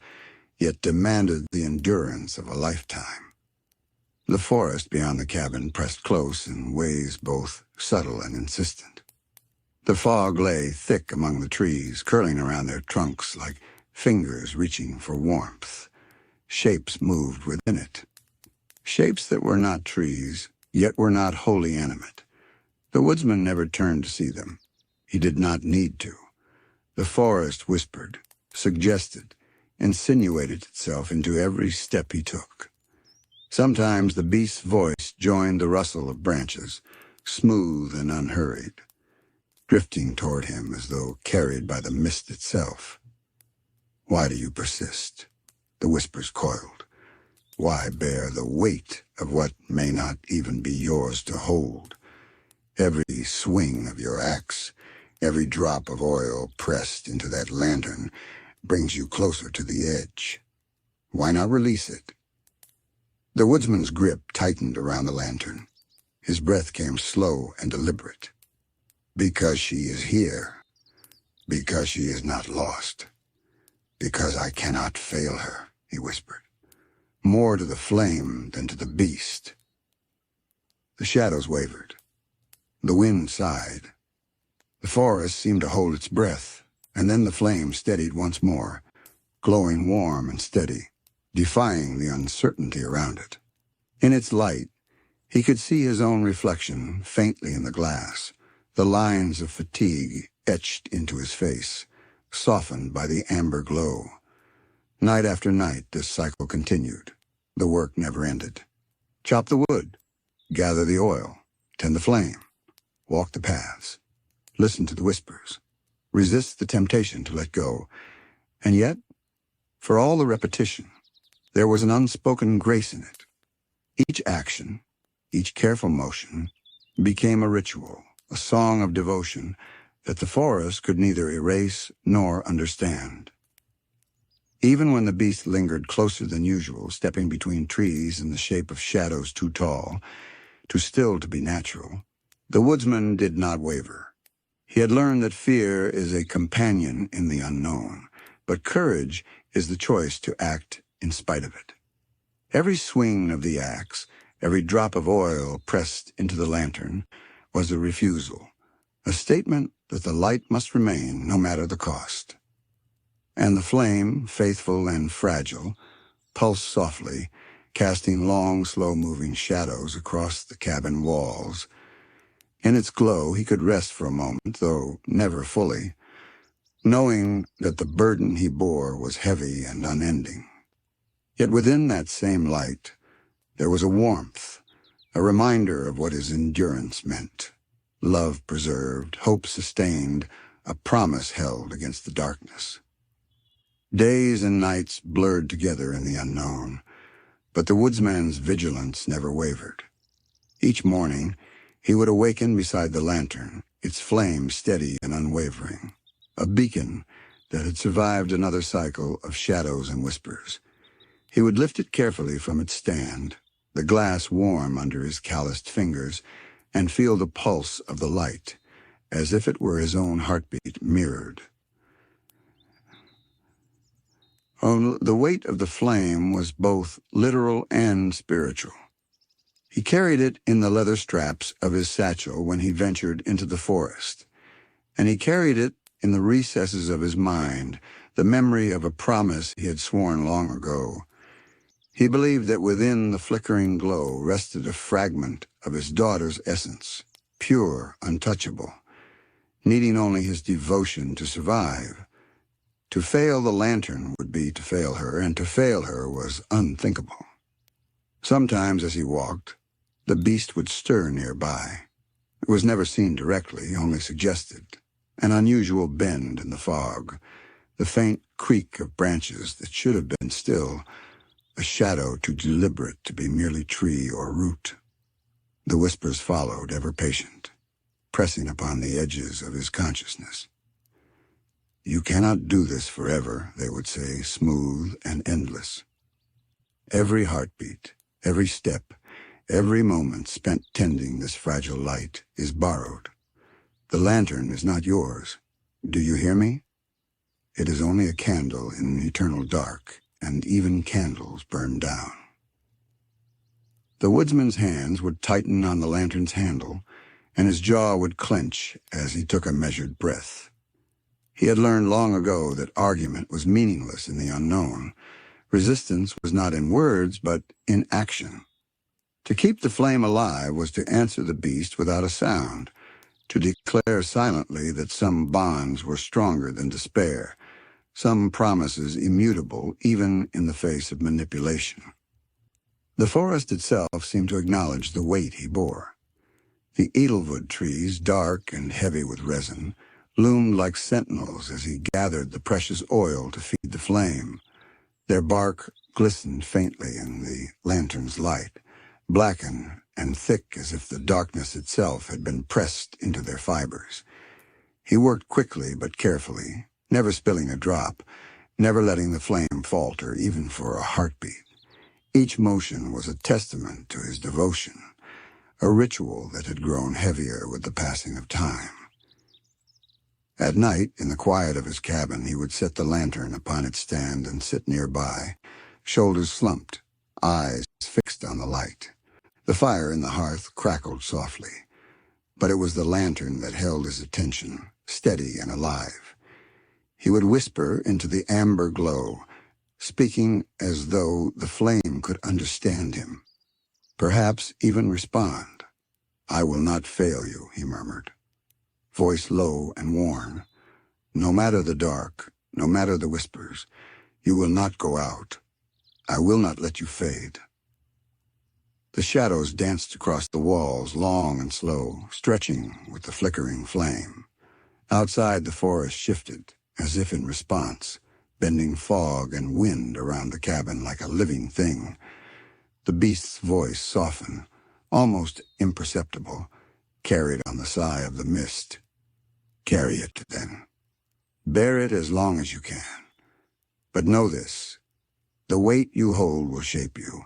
yet demanded the endurance of a lifetime. The forest beyond the cabin pressed close in ways both subtle and insistent. The fog lay thick among the trees, curling around their trunks like fingers reaching for warmth. Shapes moved within it. Shapes that were not trees, yet were not wholly animate. The woodsman never turned to see them. He did not need to. The forest whispered, suggested, insinuated itself into every step he took. Sometimes the beast's voice joined the rustle of branches, smooth and unhurried, drifting toward him as though carried by the mist itself. "Why do you persist?" The whispers coiled. "Why bear the weight of what may not even be yours to hold? Every swing of your axe, every drop of oil pressed into that lantern brings you closer to the edge. Why not release it?" The woodsman's grip tightened around the lantern. His breath came slow and deliberate. "Because she is here. Because she is not lost. Because I cannot fail her," he whispered. "More to the flame than to the beast." The shadows wavered. The wind sighed. The forest seemed to hold its breath, and then the flame steadied once more, glowing warm and steady, defying the uncertainty around it. In its light, he could see his own reflection faintly in the glass, the lines of fatigue etched into his face, softened by the amber glow. Night after night, this cycle continued. The work never ended. Chop the wood, gather the oil, tend the flame, walk the paths, listen to the whispers, resist the temptation to let go. And yet, for all the repetition, there was an unspoken grace in it. Each action, each careful motion, became a ritual, a song of devotion that the forest could neither erase nor understand. Even when the beast lingered closer than usual, stepping between trees in the shape of shadows too tall, too still to be natural, the woodsman did not waver. He had learned that fear is a companion in the unknown, but courage is the choice to act in spite of it. Every swing of the axe, every drop of oil pressed into the lantern, was a refusal, a statement that the light must remain no matter the cost. And the flame, faithful and fragile, pulsed softly, casting long, slow-moving shadows across the cabin walls. In its glow he could rest for a moment, though never fully, knowing that the burden he bore was heavy and unending. Yet within that same light there was a warmth, a reminder of what his endurance meant. Love preserved, hope sustained, a promise held against the darkness. Days and nights blurred together in the unknown, but the woodsman's vigilance never wavered. Each morning he would awaken beside the lantern, its flame steady and unwavering, a beacon that had survived another cycle of shadows and whispers. He would lift it carefully from its stand, the glass warm under his calloused fingers, and feel the pulse of the light, as if it were his own heartbeat mirrored. Oh, the weight of the flame was both literal and spiritual. He carried it in the leather straps of his satchel when he ventured into the forest, and he carried it in the recesses of his mind, the memory of a promise he had sworn long ago. He believed that within the flickering glow rested a fragment of his daughter's essence, pure, untouchable, needing only his devotion to survive. To fail the lantern would be to fail her, and to fail her was unthinkable. Sometimes as he walked, the beast would stir nearby. It was never seen directly, only suggested. An unusual bend in the fog, the faint creak of branches that should have been still, a shadow too deliberate to be merely tree or root. The whispers followed, ever patient, pressing upon the edges of his consciousness. "You cannot do this forever," they would say, smooth and endless. Every heartbeat, every step, every moment spent tending this fragile light is borrowed. The lantern is not yours. Do you hear me? It is only a candle in the eternal dark, and even candles burn down. The woodsman's hands would tighten on the lantern's handle, and his jaw would clench as he took a measured breath. He had learned long ago that argument was meaningless in the unknown. Resistance was not in words, but in action. To keep the flame alive was to answer the beast without a sound, to declare silently that some bonds were stronger than despair, some promises immutable even in the face of manipulation. The forest itself seemed to acknowledge the weight he bore. The edelwood trees, dark and heavy with resin, loomed like sentinels as he gathered the precious oil to feed the flame. Their bark glistened faintly in the lantern's light, blackened and thick as if the darkness itself had been pressed into their fibers. He worked quickly but carefully, never spilling a drop, never letting the flame falter even for a heartbeat. Each motion was a testament to his devotion, a ritual that had grown heavier with the passing of time. At night, in the quiet of his cabin, he would set the lantern upon its stand and sit nearby, shoulders slumped, eyes fixed on the light. The fire in the hearth crackled softly, but it was the lantern that held his attention, steady and alive. He would whisper into the amber glow, speaking as though the flame could understand him, perhaps even respond. "I will not fail you," he murmured, voice low and worn. "No matter the dark, no matter the whispers, you will not go out. I will not let you fade." The shadows danced across the walls, long and slow, stretching with the flickering flame. Outside, the forest shifted, as if in response, bending fog and wind around the cabin like a living thing. The beast's voice softened, almost imperceptible, carried on the sigh of the mist. "Carry it, then. Bear it as long as you can. But know this, the weight you hold will shape you,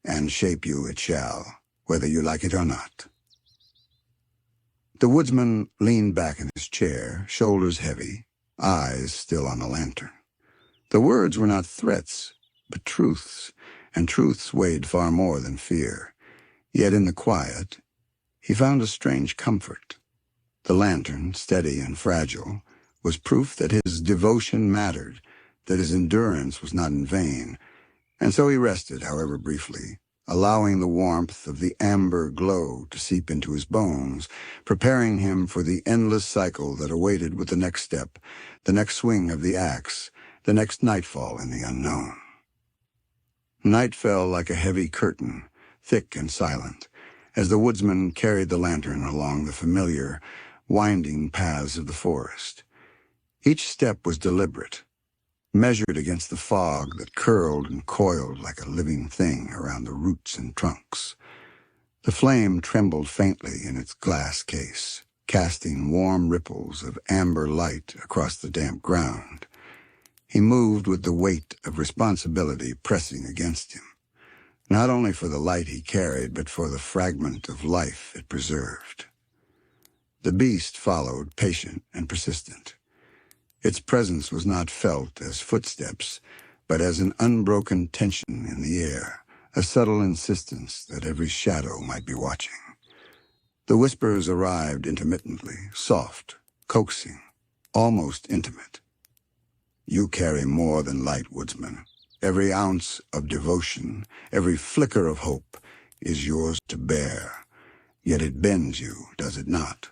and shape you it shall, whether you like it or not." The woodsman leaned back in his chair, shoulders heavy, eyes still on the lantern. The words were not threats, but truths, and truths weighed far more than fear. Yet in the quiet, he found a strange comfort. The lantern, steady and fragile, was proof that his devotion mattered, that his endurance was not in vain, and so he rested, however briefly, allowing the warmth of the amber glow to seep into his bones, preparing him for the endless cycle that awaited with the next step, the next swing of the axe, the next nightfall in the unknown. Night fell like a heavy curtain, thick and silent, as the woodsman carried the lantern along the familiar, winding paths of the forest. Each step was deliberate, measured against the fog that curled and coiled like a living thing around the roots and trunks. The flame trembled faintly in its glass case, casting warm ripples of amber light across the damp ground. He moved with the weight of responsibility pressing against him, not only for the light he carried, but for the fragment of life it preserved. The beast followed, patient and persistent. Its presence was not felt as footsteps, but as an unbroken tension in the air, a subtle insistence that every shadow might be watching. The whispers arrived intermittently, soft, coaxing, almost intimate. "You carry more than light, woodsman. Every ounce of devotion, every flicker of hope is yours to bear. Yet it bends you, does it not?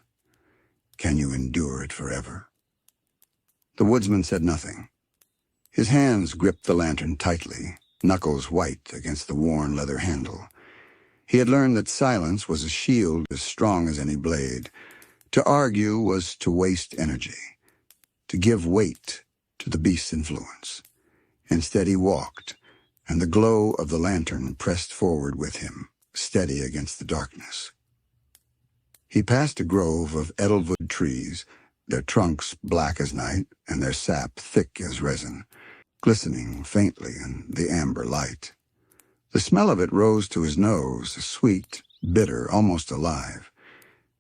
Can you endure it forever?" The woodsman said nothing. His hands gripped the lantern tightly, knuckles white against the worn leather handle. He had learned that silence was a shield as strong as any blade. To argue was to waste energy, to give weight to the beast's influence. Instead he walked, and the glow of the lantern pressed forward with him, steady against the darkness. He passed a grove of edelwood trees, their trunks black as night and their sap thick as resin, glistening faintly in the amber light. The smell of it rose to his nose, sweet, bitter, almost alive.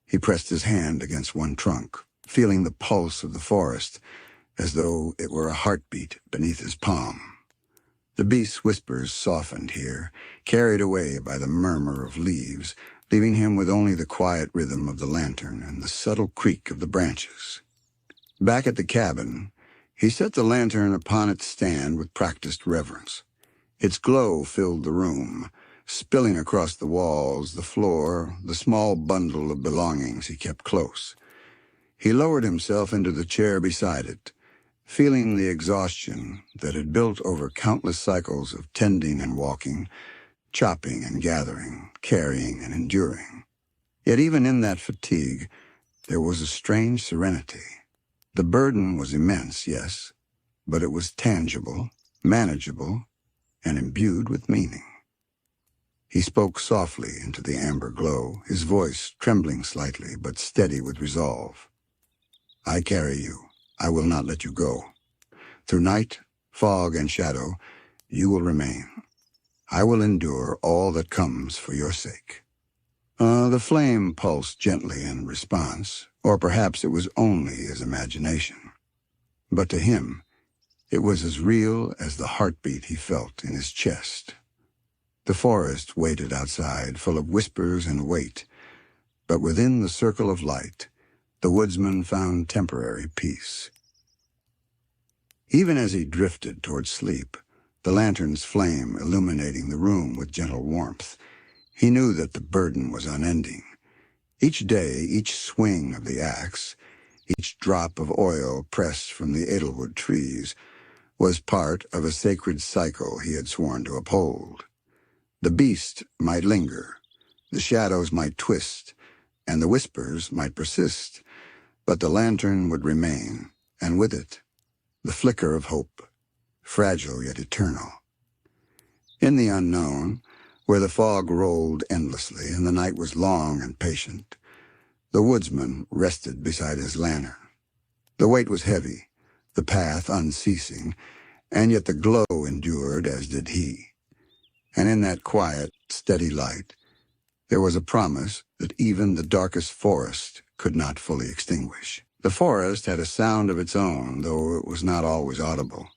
He pressed his hand against one trunk, feeling the pulse of the forest, as though it were a heartbeat beneath his palm. The beast's whispers softened here, carried away by the murmur of leaves, leaving him with only the quiet rhythm of the lantern and the subtle creak of the branches. Back at the cabin, he set the lantern upon its stand with practiced reverence. Its glow filled the room, spilling across the walls, the floor, the small bundle of belongings he kept close. He lowered himself into the chair beside it, feeling the exhaustion that had built over countless cycles of tending and walking, chopping and gathering, carrying and enduring. Yet even in that fatigue, there was a strange serenity. The burden was immense, yes, but it was tangible, manageable, and imbued with meaning. He spoke softly into the amber glow, his voice trembling slightly, but steady with resolve. "I carry you. I will not let you go. Through night, fog, and shadow, you will remain. I will endure all that comes for your sake." The flame pulsed gently in response, or perhaps it was only his imagination. But to him, it was as real as the heartbeat he felt in his chest. The forest waited outside, full of whispers and weight, but within the circle of light, the woodsman found temporary peace. Even as he drifted toward sleep, the lantern's flame illuminating the room with gentle warmth, he knew that the burden was unending. Each day, each swing of the axe, each drop of oil pressed from the edelwood trees, was part of a sacred cycle he had sworn to uphold. The beast might linger, the shadows might twist, and the whispers might persist, but the lantern would remain, and with it, the flicker of hope, fragile yet eternal. In the unknown, where the fog rolled endlessly and the night was long and patient, the woodsman rested beside his lantern. The weight was heavy, the path unceasing, and yet the glow endured as did he. And in that quiet, steady light, there was a promise that even the darkest forest could not fully extinguish. The forest had a sound of its own, though it was not always audible.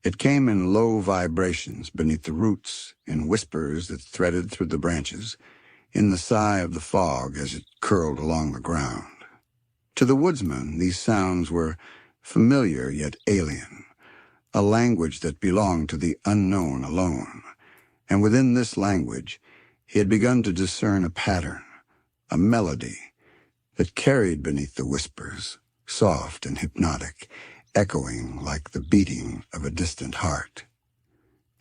It came in low vibrations beneath the roots, in whispers that threaded through the branches, in the sigh of the fog as it curled along the ground. To the woodsman, these sounds were familiar yet alien, a language that belonged to the unknown alone. And within this language, he had begun to discern a pattern, a melody that carried beneath the whispers, soft and hypnotic, echoing like the beating of a distant heart.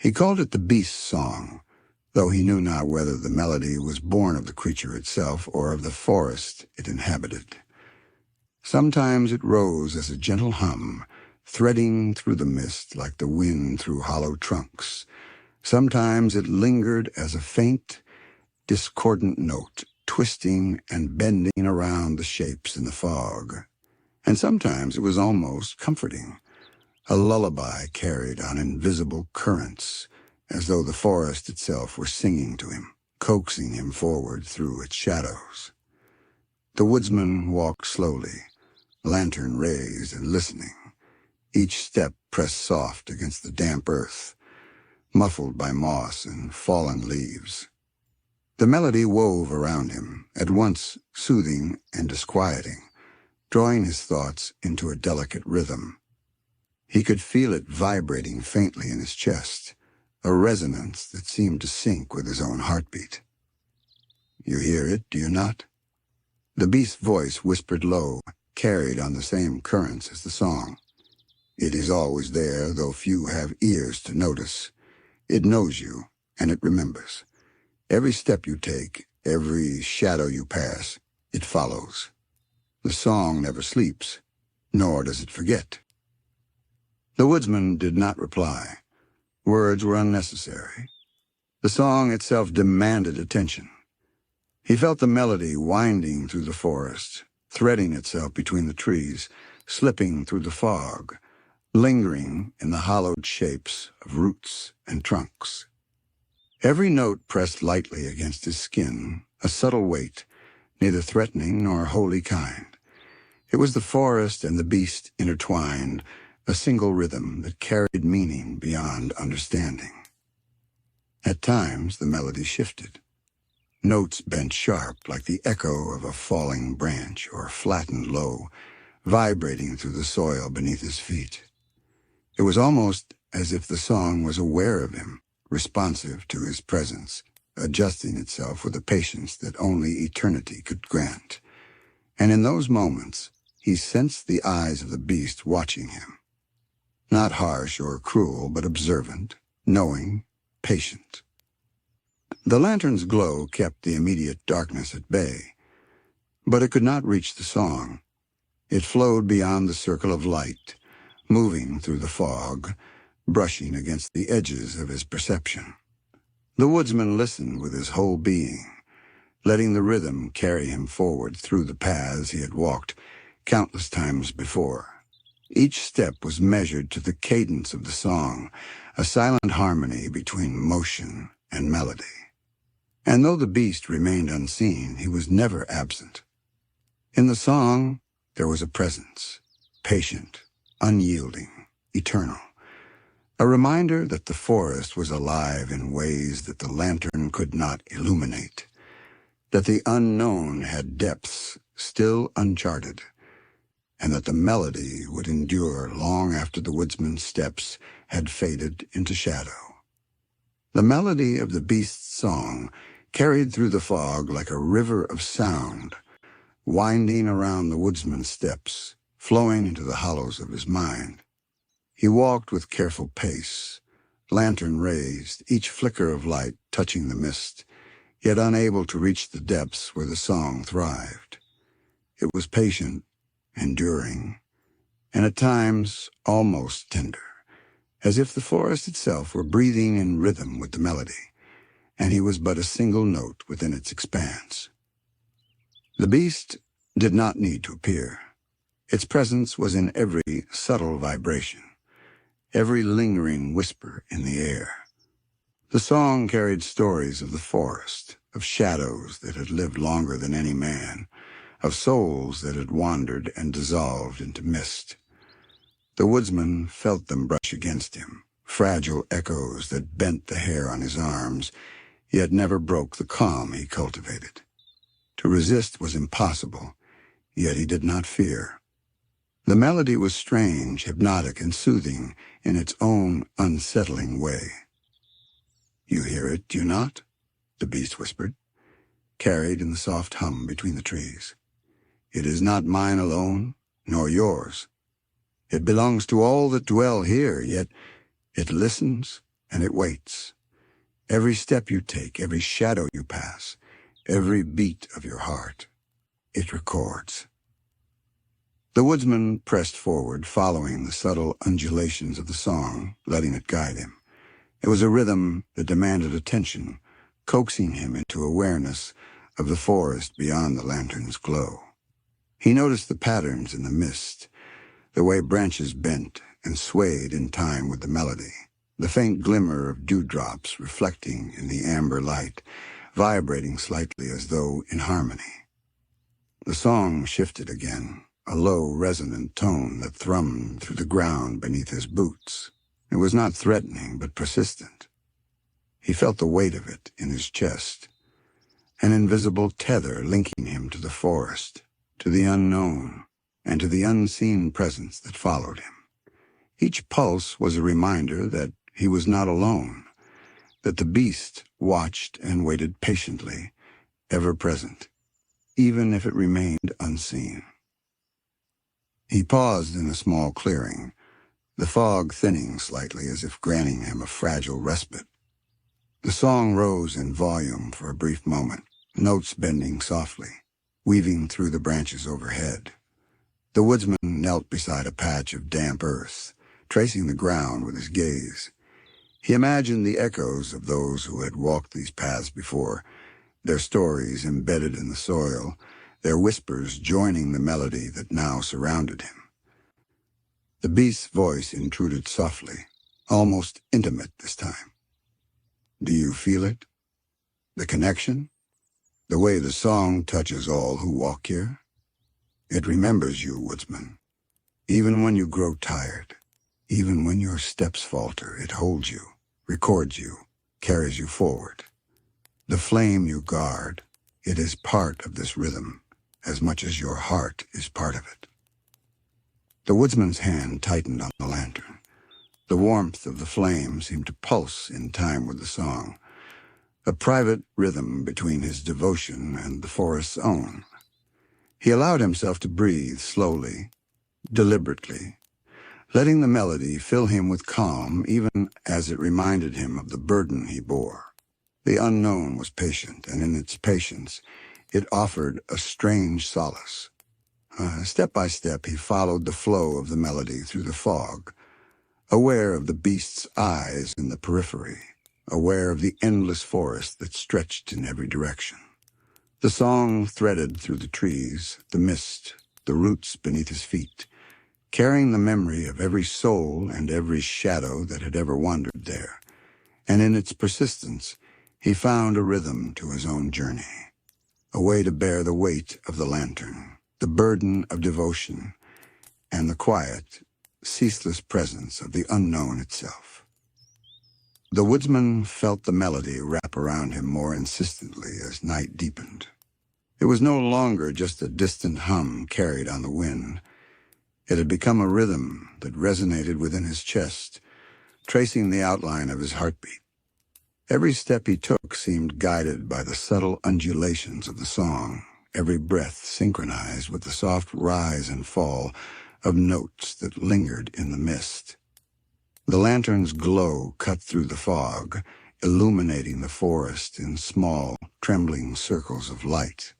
He called it the beast's song, though he knew not whether the melody was born of the creature itself or of the forest it inhabited. Sometimes it rose as a gentle hum, threading through the mist like the wind through hollow trunks. Sometimes it lingered as a faint, discordant note, twisting and bending around the shapes in the fog. And sometimes it was almost comforting, a lullaby carried on invisible currents, as though the forest itself were singing to him, coaxing him forward through its shadows. The woodsman walked slowly, lantern raised and listening, each step pressed soft against the damp earth, muffled by moss and fallen leaves. The melody wove around him, at once soothing and disquieting, drawing his thoughts into a delicate rhythm. He could feel it vibrating faintly in his chest, a resonance that seemed to sync with his own heartbeat. "You hear it, do you not?" The beast's voice whispered low, carried on the same currents as the song. "It is always there, though few have ears to notice. It knows you, and it remembers. Every step you take, every shadow you pass, it follows. The song never sleeps, nor does it forget." The woodsman did not reply. Words were unnecessary. The song itself demanded attention. He felt the melody winding through the forest, threading itself between the trees, slipping through the fog, lingering in the hollowed shapes of roots and trunks. Every note pressed lightly against his skin, a subtle weight, neither threatening nor wholly kind. It was the forest and the beast intertwined, a single rhythm that carried meaning beyond understanding. At times the melody shifted. Notes bent sharp like the echo of a falling branch or flattened low, vibrating through the soil beneath his feet. It was almost as if the song was aware of him, responsive to his presence, adjusting itself with a patience that only eternity could grant. And in those moments, he sensed the eyes of the beast watching him. Not harsh or cruel, but observant, knowing, patient. The lantern's glow kept the immediate darkness at bay, but it could not reach the song. It flowed beyond the circle of light, moving through the fog, brushing against the edges of his perception. The woodsman listened with his whole being, letting the rhythm carry him forward through the paths he had walked countless times before. Each step was measured to the cadence of the song, a silent harmony between motion and melody. And though the beast remained unseen, he was never absent. In the song, there was a presence, patient, unyielding, eternal. A reminder that the forest was alive in ways that the lantern could not illuminate, that the unknown had depths still uncharted, and that the melody would endure long after the woodsman's steps had faded into shadow. The melody of the beast's song carried through the fog like a river of sound, winding around the woodsman's steps, flowing into the hollows of his mind. He walked with careful pace, lantern raised, each flicker of light touching the mist, yet unable to reach the depths where the song thrived. It was patient, enduring, and at times almost tender, as if the forest itself were breathing in rhythm with the melody, and he was but a single note within its expanse. The beast did not need to appear. Its presence was in every subtle vibration, every lingering whisper in the air. The song carried stories of the forest, of shadows that had lived longer than any man, of souls that had wandered and dissolved into mist. The woodsman felt them brush against him, fragile echoes that bent the hair on his arms, yet never broke the calm he cultivated. To resist was impossible. yet he did not fear. The melody was strange, hypnotic, and soothing in its own unsettling way. "You hear it, do you not?" the beast whispered, carried in the soft hum between the trees. "It is not mine alone, nor yours. It belongs to all that dwell here, yet it listens and it waits. Every step you take, every shadow you pass, every beat of your heart, it records." The woodsman pressed forward, following the subtle undulations of the song, letting it guide him. It was a rhythm that demanded attention, coaxing him into awareness of the forest beyond the lantern's glow. He noticed the patterns in the mist, the way branches bent and swayed in time with the melody, the faint glimmer of dewdrops reflecting in the amber light, vibrating slightly as though in harmony. The song shifted again, a low, resonant tone that thrummed through the ground beneath his boots. It was not threatening, but persistent. He felt the weight of it in his chest, an invisible tether linking him to the forest, to the unknown, and to the unseen presence that followed him. Each pulse was a reminder that he was not alone, that the beast watched and waited patiently, ever present, even if it remained unseen. He paused in a small clearing, the fog thinning slightly as if granting him a fragile respite. The song rose in volume for a brief moment, notes bending softly, weaving through the branches overhead. The woodsman knelt beside a patch of damp earth, tracing the ground with his gaze. He imagined the echoes of those who had walked these paths before, their stories embedded in the soil, their whispers joining the melody that now surrounded him. The beast's voice intruded softly, almost intimate this time. "Do you feel it? The connection? The way the song touches all who walk here? It remembers you, woodsman. Even when you grow tired, even when your steps falter, it holds you, records you, carries you forward. The flame you guard, it is part of this rhythm, as much as your heart is part of it." The woodsman's hand tightened on the lantern. The warmth of the flame seemed to pulse in time with the song, a private rhythm between his devotion and the forest's own. He allowed himself to breathe slowly, deliberately, letting the melody fill him with calm even as it reminded him of the burden he bore. The unknown was patient, and in its patience it offered a strange solace. Step by step he followed the flow of the melody through the fog, aware of the beast's eyes in the periphery, aware of the endless forest that stretched in every direction. The song threaded through the trees, the mist, the roots beneath his feet, carrying the memory of every soul and every shadow that had ever wandered there. And in its persistence, he found a rhythm to his own journey, a way to bear the weight of the lantern, the burden of devotion, and the quiet, ceaseless presence of the unknown itself. The woodsman felt the melody wrap around him more insistently as night deepened. It was no longer just a distant hum carried on the wind. It had become a rhythm that resonated within his chest, tracing the outline of his heartbeat. Every step he took seemed guided by the subtle undulations of the song, every breath synchronized with the soft rise and fall of notes that lingered in the mist. The lantern's glow cut through the fog, illuminating the forest in small, trembling circles of light.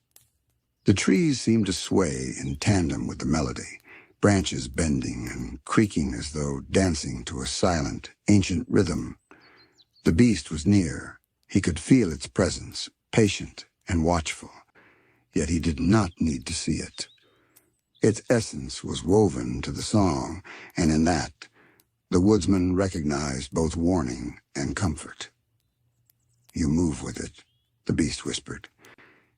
The trees seemed to sway in tandem with the melody, branches bending and creaking as though dancing to a silent, ancient rhythm. The beast was near. He could feel its presence, patient and watchful, yet he did not need to see it. Its essence was woven to the song, and in that, the woodsman recognized both warning and comfort. "You move with it," the beast whispered,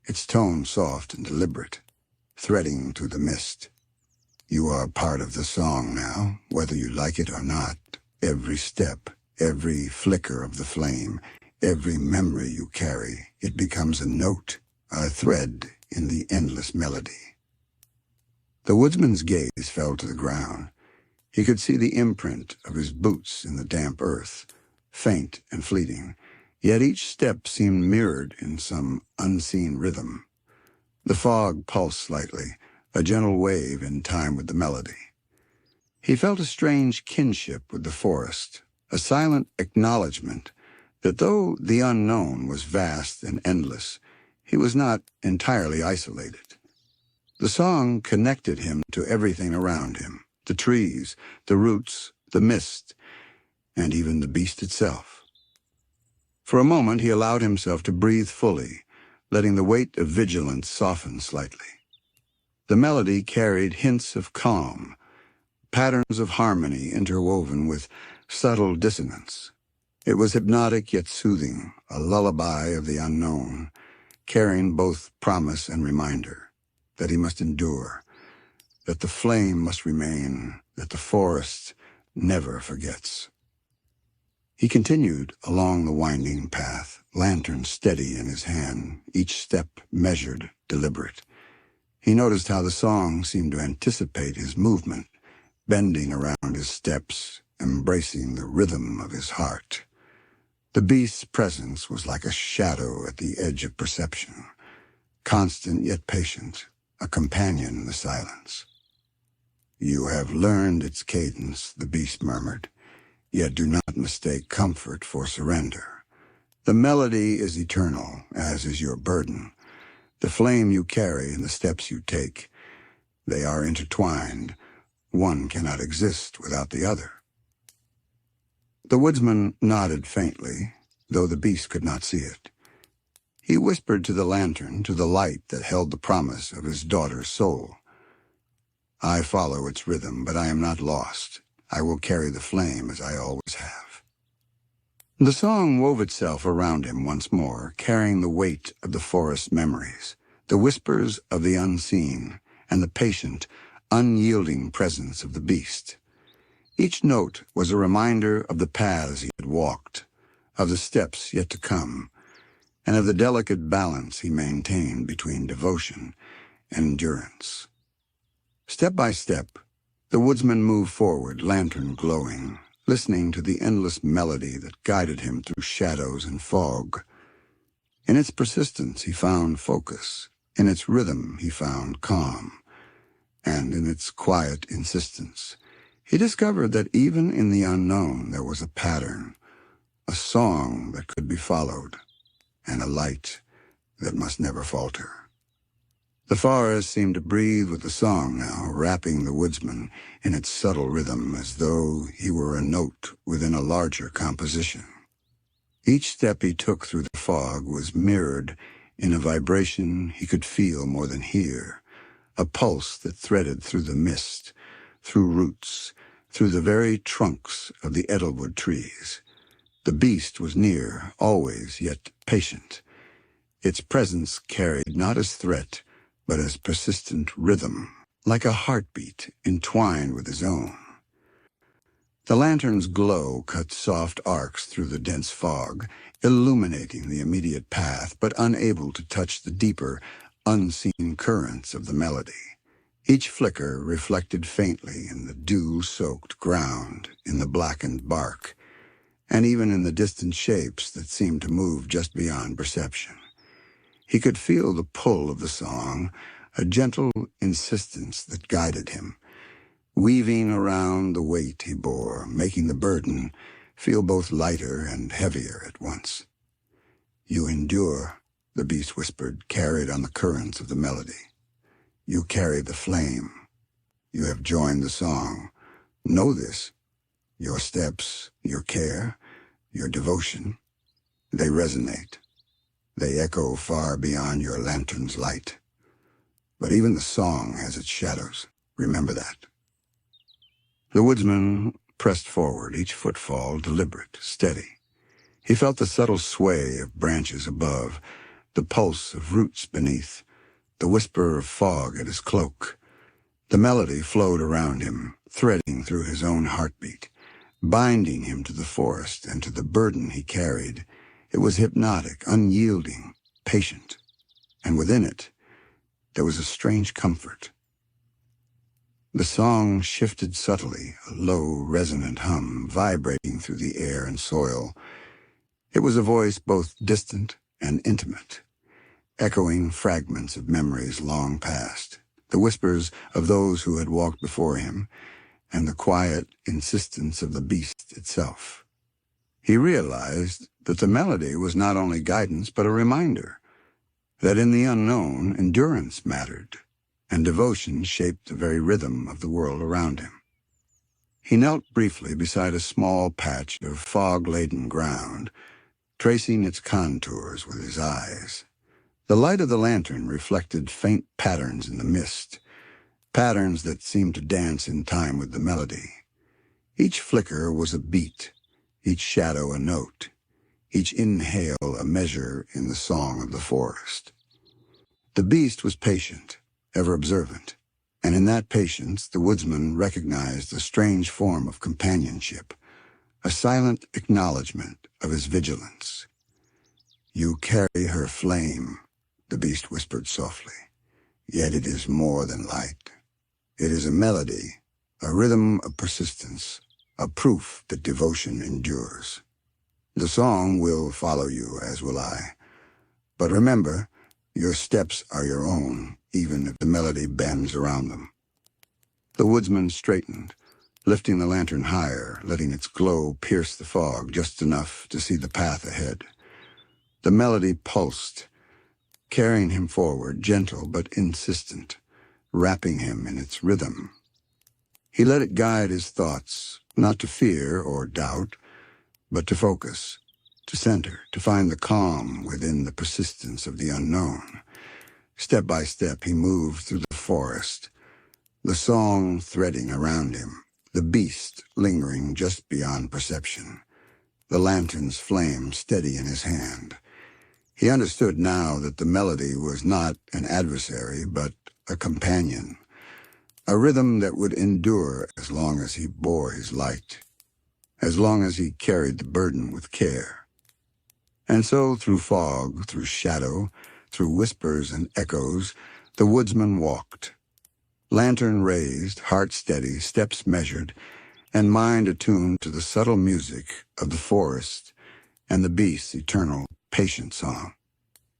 its tone soft and deliberate, threading through the mist. "You are part of the song now, whether you like it or not. Every step, every flicker of the flame, every memory you carry, it becomes a note, a thread in the endless melody." The woodsman's gaze fell to the ground. He could see the imprint of his boots in the damp earth, faint and fleeting, yet each step seemed mirrored in some unseen rhythm. The fog pulsed slightly, a gentle wave in time with the melody. He felt a strange kinship with the forest, a silent acknowledgement that though the unknown was vast and endless, he was not entirely isolated. The song connected him to everything around him, the trees, the roots, the mist, and even the beast itself. For a moment he allowed himself to breathe fully, letting the weight of vigilance soften slightly. The melody carried hints of calm, patterns of harmony interwoven with subtle dissonance. It was hypnotic yet soothing, a lullaby of the unknown, carrying both promise and reminder that he must endure, that the flame must remain, that the forest never forgets. He continued along the winding path, lantern steady in his hand, each step measured, deliberate. He noticed how the song seemed to anticipate his movement, bending around his steps, embracing the rhythm of his heart. The beast's presence was like a shadow at the edge of perception, constant yet patient, a companion in the silence. "You have learned its cadence," the beast murmured, "yet do not mistake comfort for surrender. The melody is eternal, as is your burden. The flame you carry and the steps you take, they are intertwined. One cannot exist without the other." The woodsman nodded faintly, though the beast could not see it. He whispered to the lantern, to the light that held the promise of his daughter's soul. "I follow its rhythm, but I am not lost. I will carry the flame as I always have." The song wove itself around him once more, carrying the weight of the forest memories, the whispers of the unseen, and the patient, unyielding presence of the beast. Each note was a reminder of the paths he had walked, of the steps yet to come, and of the delicate balance he maintained between devotion and endurance. Step by step, the woodsman moved forward, lantern glowing, listening to the endless melody that guided him through shadows and fog. In its persistence he found focus, in its rhythm he found calm, and in its quiet insistence he discovered that even in the unknown there was a pattern, a song that could be followed, and a light that must never falter. The forest seemed to breathe with the song now, wrapping the woodsman in its subtle rhythm as though he were a note within a larger composition. Each step he took through the fog was mirrored in a vibration he could feel more than hear, a pulse that threaded through the mist, through roots, through the very trunks of the edelwood trees. The beast was near, always, yet patient. Its presence carried not as threat, but as persistent rhythm, like a heartbeat entwined with his own. The lantern's glow cut soft arcs through the dense fog, illuminating the immediate path, but unable to touch the deeper, unseen currents of the melody. Each flicker reflected faintly in the dew-soaked ground, in the blackened bark, and even in the distant shapes that seemed to move just beyond perception. He could feel the pull of the song, a gentle insistence that guided him, weaving around the weight he bore, making the burden feel both lighter and heavier at once. "You endure," the beast whispered, carried on the currents of the melody. "You carry the flame. You have joined the song. Know this. Your steps, your care, your devotion, they resonate. They echo far beyond your lantern's light. But even the song has its shadows. Remember that." The woodsman pressed forward, each footfall deliberate, steady. He felt the subtle sway of branches above, the pulse of roots beneath, the whisper of fog at his cloak. The melody flowed around him, threading through his own heartbeat, binding him to the forest and to the burden he carried. It was hypnotic, unyielding, patient, and within it there was a strange comfort. The song shifted subtly, a low, resonant hum vibrating through the air and soil. It was a voice both distant and intimate, echoing fragments of memories long past, the whispers of those who had walked before him, and the quiet insistence of the beast itself. He realized that the melody was not only guidance but a reminder that in the unknown endurance mattered, and devotion shaped the very rhythm of the world around him. He knelt briefly beside a small patch of fog-laden ground, tracing its contours with his eyes. The light of the lantern reflected faint patterns in the mist, patterns that seemed to dance in time with the melody. Each flicker was a beat, each shadow a note, each inhale a measure in the song of the forest. The beast was patient, ever observant, and in that patience the woodsman recognized a strange form of companionship, a silent acknowledgment of his vigilance. "You carry her flame," the beast whispered softly, "yet it is more than light. It is a melody, a rhythm of persistence, a proof that devotion endures. The song will follow you, as will I. But remember, your steps are your own, even if the melody bends around them." The woodsman straightened, lifting the lantern higher, letting its glow pierce the fog just enough to see the path ahead. The melody pulsed, carrying him forward, gentle but insistent, wrapping him in its rhythm. He let it guide his thoughts, not to fear or doubt, but to focus, to center, to find the calm within the persistence of the unknown. Step by step he moved through the forest, the song threading around him, the beast lingering just beyond perception, the lantern's flame steady in his hand. He understood now that the melody was not an adversary, but a companion, a rhythm that would endure as long as he bore his light, as long as he carried the burden with care. And so, through fog, through shadow, through whispers and echoes, the woodsman walked, lantern raised, heart steady, steps measured, and mind attuned to the subtle music of the forest and the beast's eternal, patient song.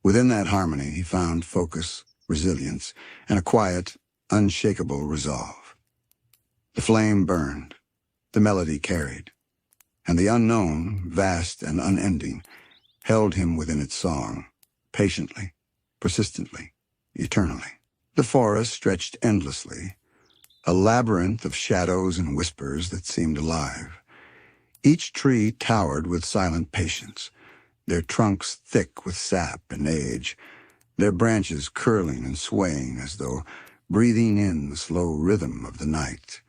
Within that harmony he found focus, resilience, and a quiet, unshakable resolve. The flame burned, the melody carried, and the unknown, vast and unending, held him within its song, patiently, persistently, eternally. The forest stretched endlessly, a labyrinth of shadows and whispers that seemed alive. Each tree towered with silent patience, their trunks thick with sap and age, their branches curling and swaying as though breathing in the slow rhythm of the night.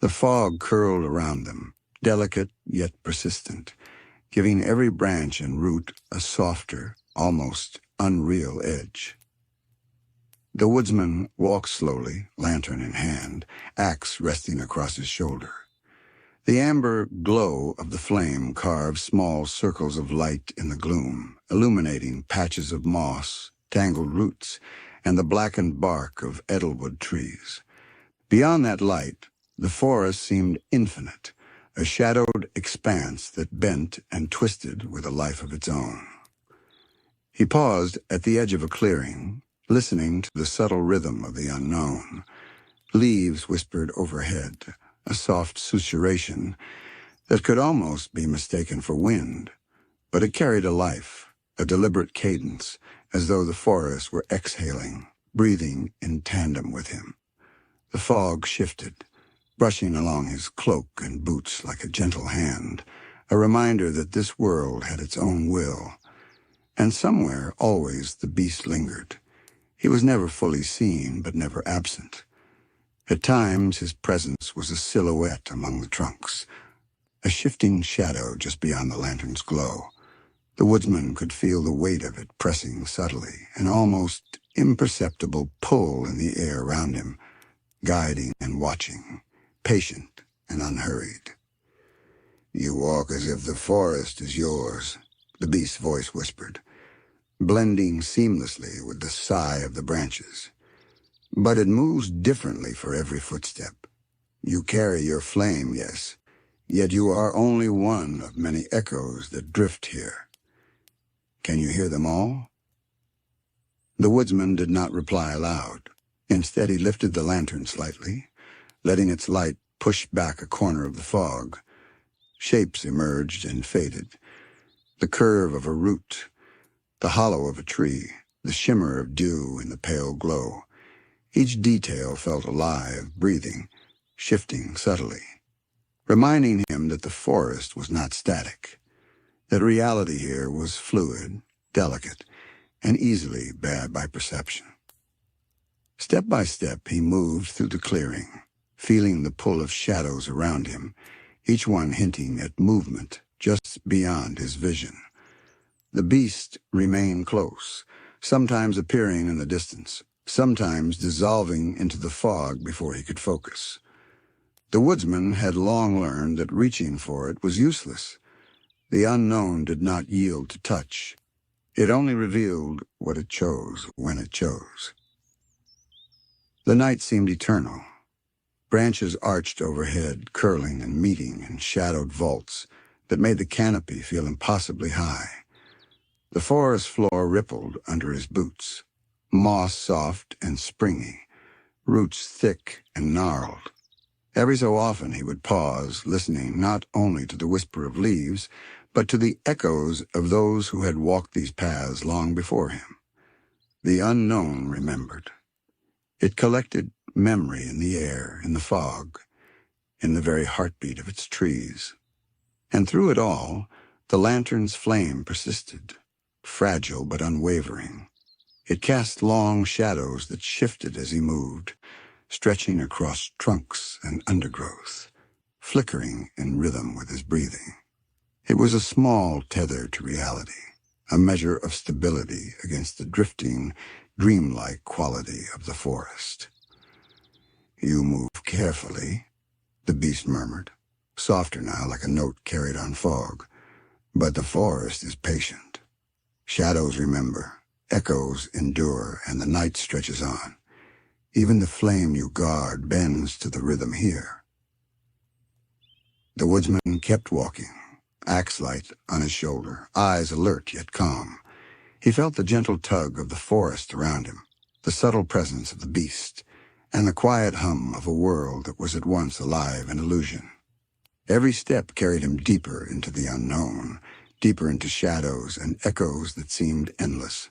The fog curled around them, delicate yet persistent, giving every branch and root a softer, almost unreal edge. The woodsman walked slowly, lantern in hand, axe resting across his shoulder. The amber glow of the flame carved small circles of light in the gloom, illuminating patches of moss, tangled roots, and the blackened bark of edelwood trees. Beyond that light, the forest seemed infinite, a shadowed expanse that bent and twisted with a life of its own. He paused at the edge of a clearing, listening to the subtle rhythm of the unknown. Leaves whispered overhead, a soft susurration that could almost be mistaken for wind, but it carried a life, a deliberate cadence, as though the forest were exhaling, breathing in tandem with him. The fog shifted, brushing along his cloak and boots like a gentle hand, a reminder that this world had its own will. And somewhere, always, the beast lingered. He was never fully seen, but never absent. At times, his presence was a silhouette among the trunks, a shifting shadow just beyond the lantern's glow. The woodsman could feel the weight of it pressing subtly, an almost imperceptible pull in the air around him, guiding and watching, patient and unhurried. "You walk as if the forest is yours," the beast's voice whispered, blending seamlessly with the sigh of the branches. But it moves differently for every footstep. You carry your flame, yes, yet you are only one of many echoes that drift here. Can you hear them all? The woodsman did not reply aloud. Instead, he lifted the lantern slightly, letting its light push back a corner of the fog. Shapes emerged and faded. The curve of a root, the hollow of a tree, the shimmer of dew in the pale glow. Each detail felt alive, breathing, shifting subtly, reminding him that the forest was not static, that reality here was fluid, delicate, and easily bared by perception. Step by step, he moved through the clearing, feeling the pull of shadows around him, each one hinting at movement just beyond his vision. The beast remained close, sometimes appearing in the distance, sometimes dissolving into the fog before he could focus. The woodsman had long learned that reaching for it was useless. The unknown did not yield to touch. It only revealed what it chose when it chose. The night seemed eternal. Branches arched overhead, curling and meeting in shadowed vaults that made the canopy feel impossibly high. The forest floor rippled under his boots, moss soft and springy, roots thick and gnarled. Every so often he would pause, listening not only to the whisper of leaves, but to the echoes of those who had walked these paths long before him. The unknown remembered. It collected memory in the air, in the fog, in the very heartbeat of its trees. And through it all, the lantern's flame persisted, fragile but unwavering. It cast long shadows that shifted as he moved, stretching across trunks and undergrowth, flickering in rhythm with his breathing. It was a small tether to reality, a measure of stability against the drifting, dreamlike quality of the forest. "You move carefully," the beast murmured, softer now like a note carried on fog. "But the forest is patient. Shadows remember, echoes endure, and the night stretches on. Even the flame you guard bends to the rhythm here." The woodsman kept walking, axe light on his shoulder, eyes alert yet calm. He felt the gentle tug of the forest around him, the subtle presence of the beast, and the quiet hum of a world that was at once alive and illusion. Every step carried him deeper into the unknown, deeper into shadows and echoes that seemed endless.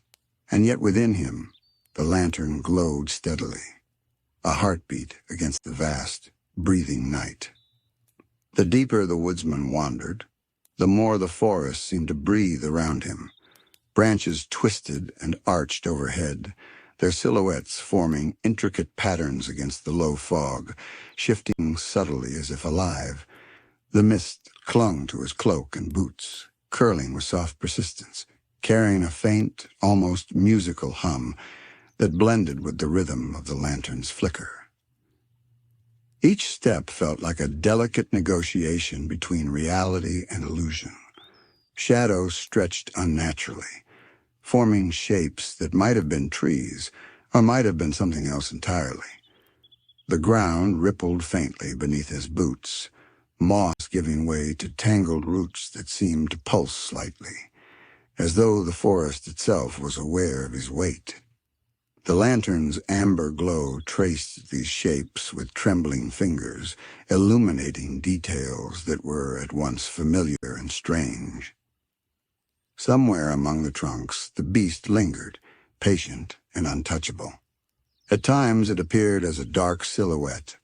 And yet within him, the lantern glowed steadily, a heartbeat against the vast, breathing night. The deeper the woodsman wandered, the more the forest seemed to breathe around him. Branches twisted and arched overhead, their silhouettes forming intricate patterns against the low fog, shifting subtly as if alive. The mist clung to his cloak and boots, curling with soft persistence, carrying a faint, almost musical hum that blended with the rhythm of the lantern's flicker. Each step felt like a delicate negotiation between reality and illusion. Shadows stretched unnaturally, forming shapes that might have been trees or might have been something else entirely. The ground rippled faintly beneath his boots, moss giving way to tangled roots that seemed to pulse slightly, as though the forest itself was aware of his weight. The lantern's amber glow traced these shapes with trembling fingers, illuminating details that were at once familiar and strange. Somewhere among the trunks, the beast lingered, patient and untouchable. At times it appeared as a dark silhouette,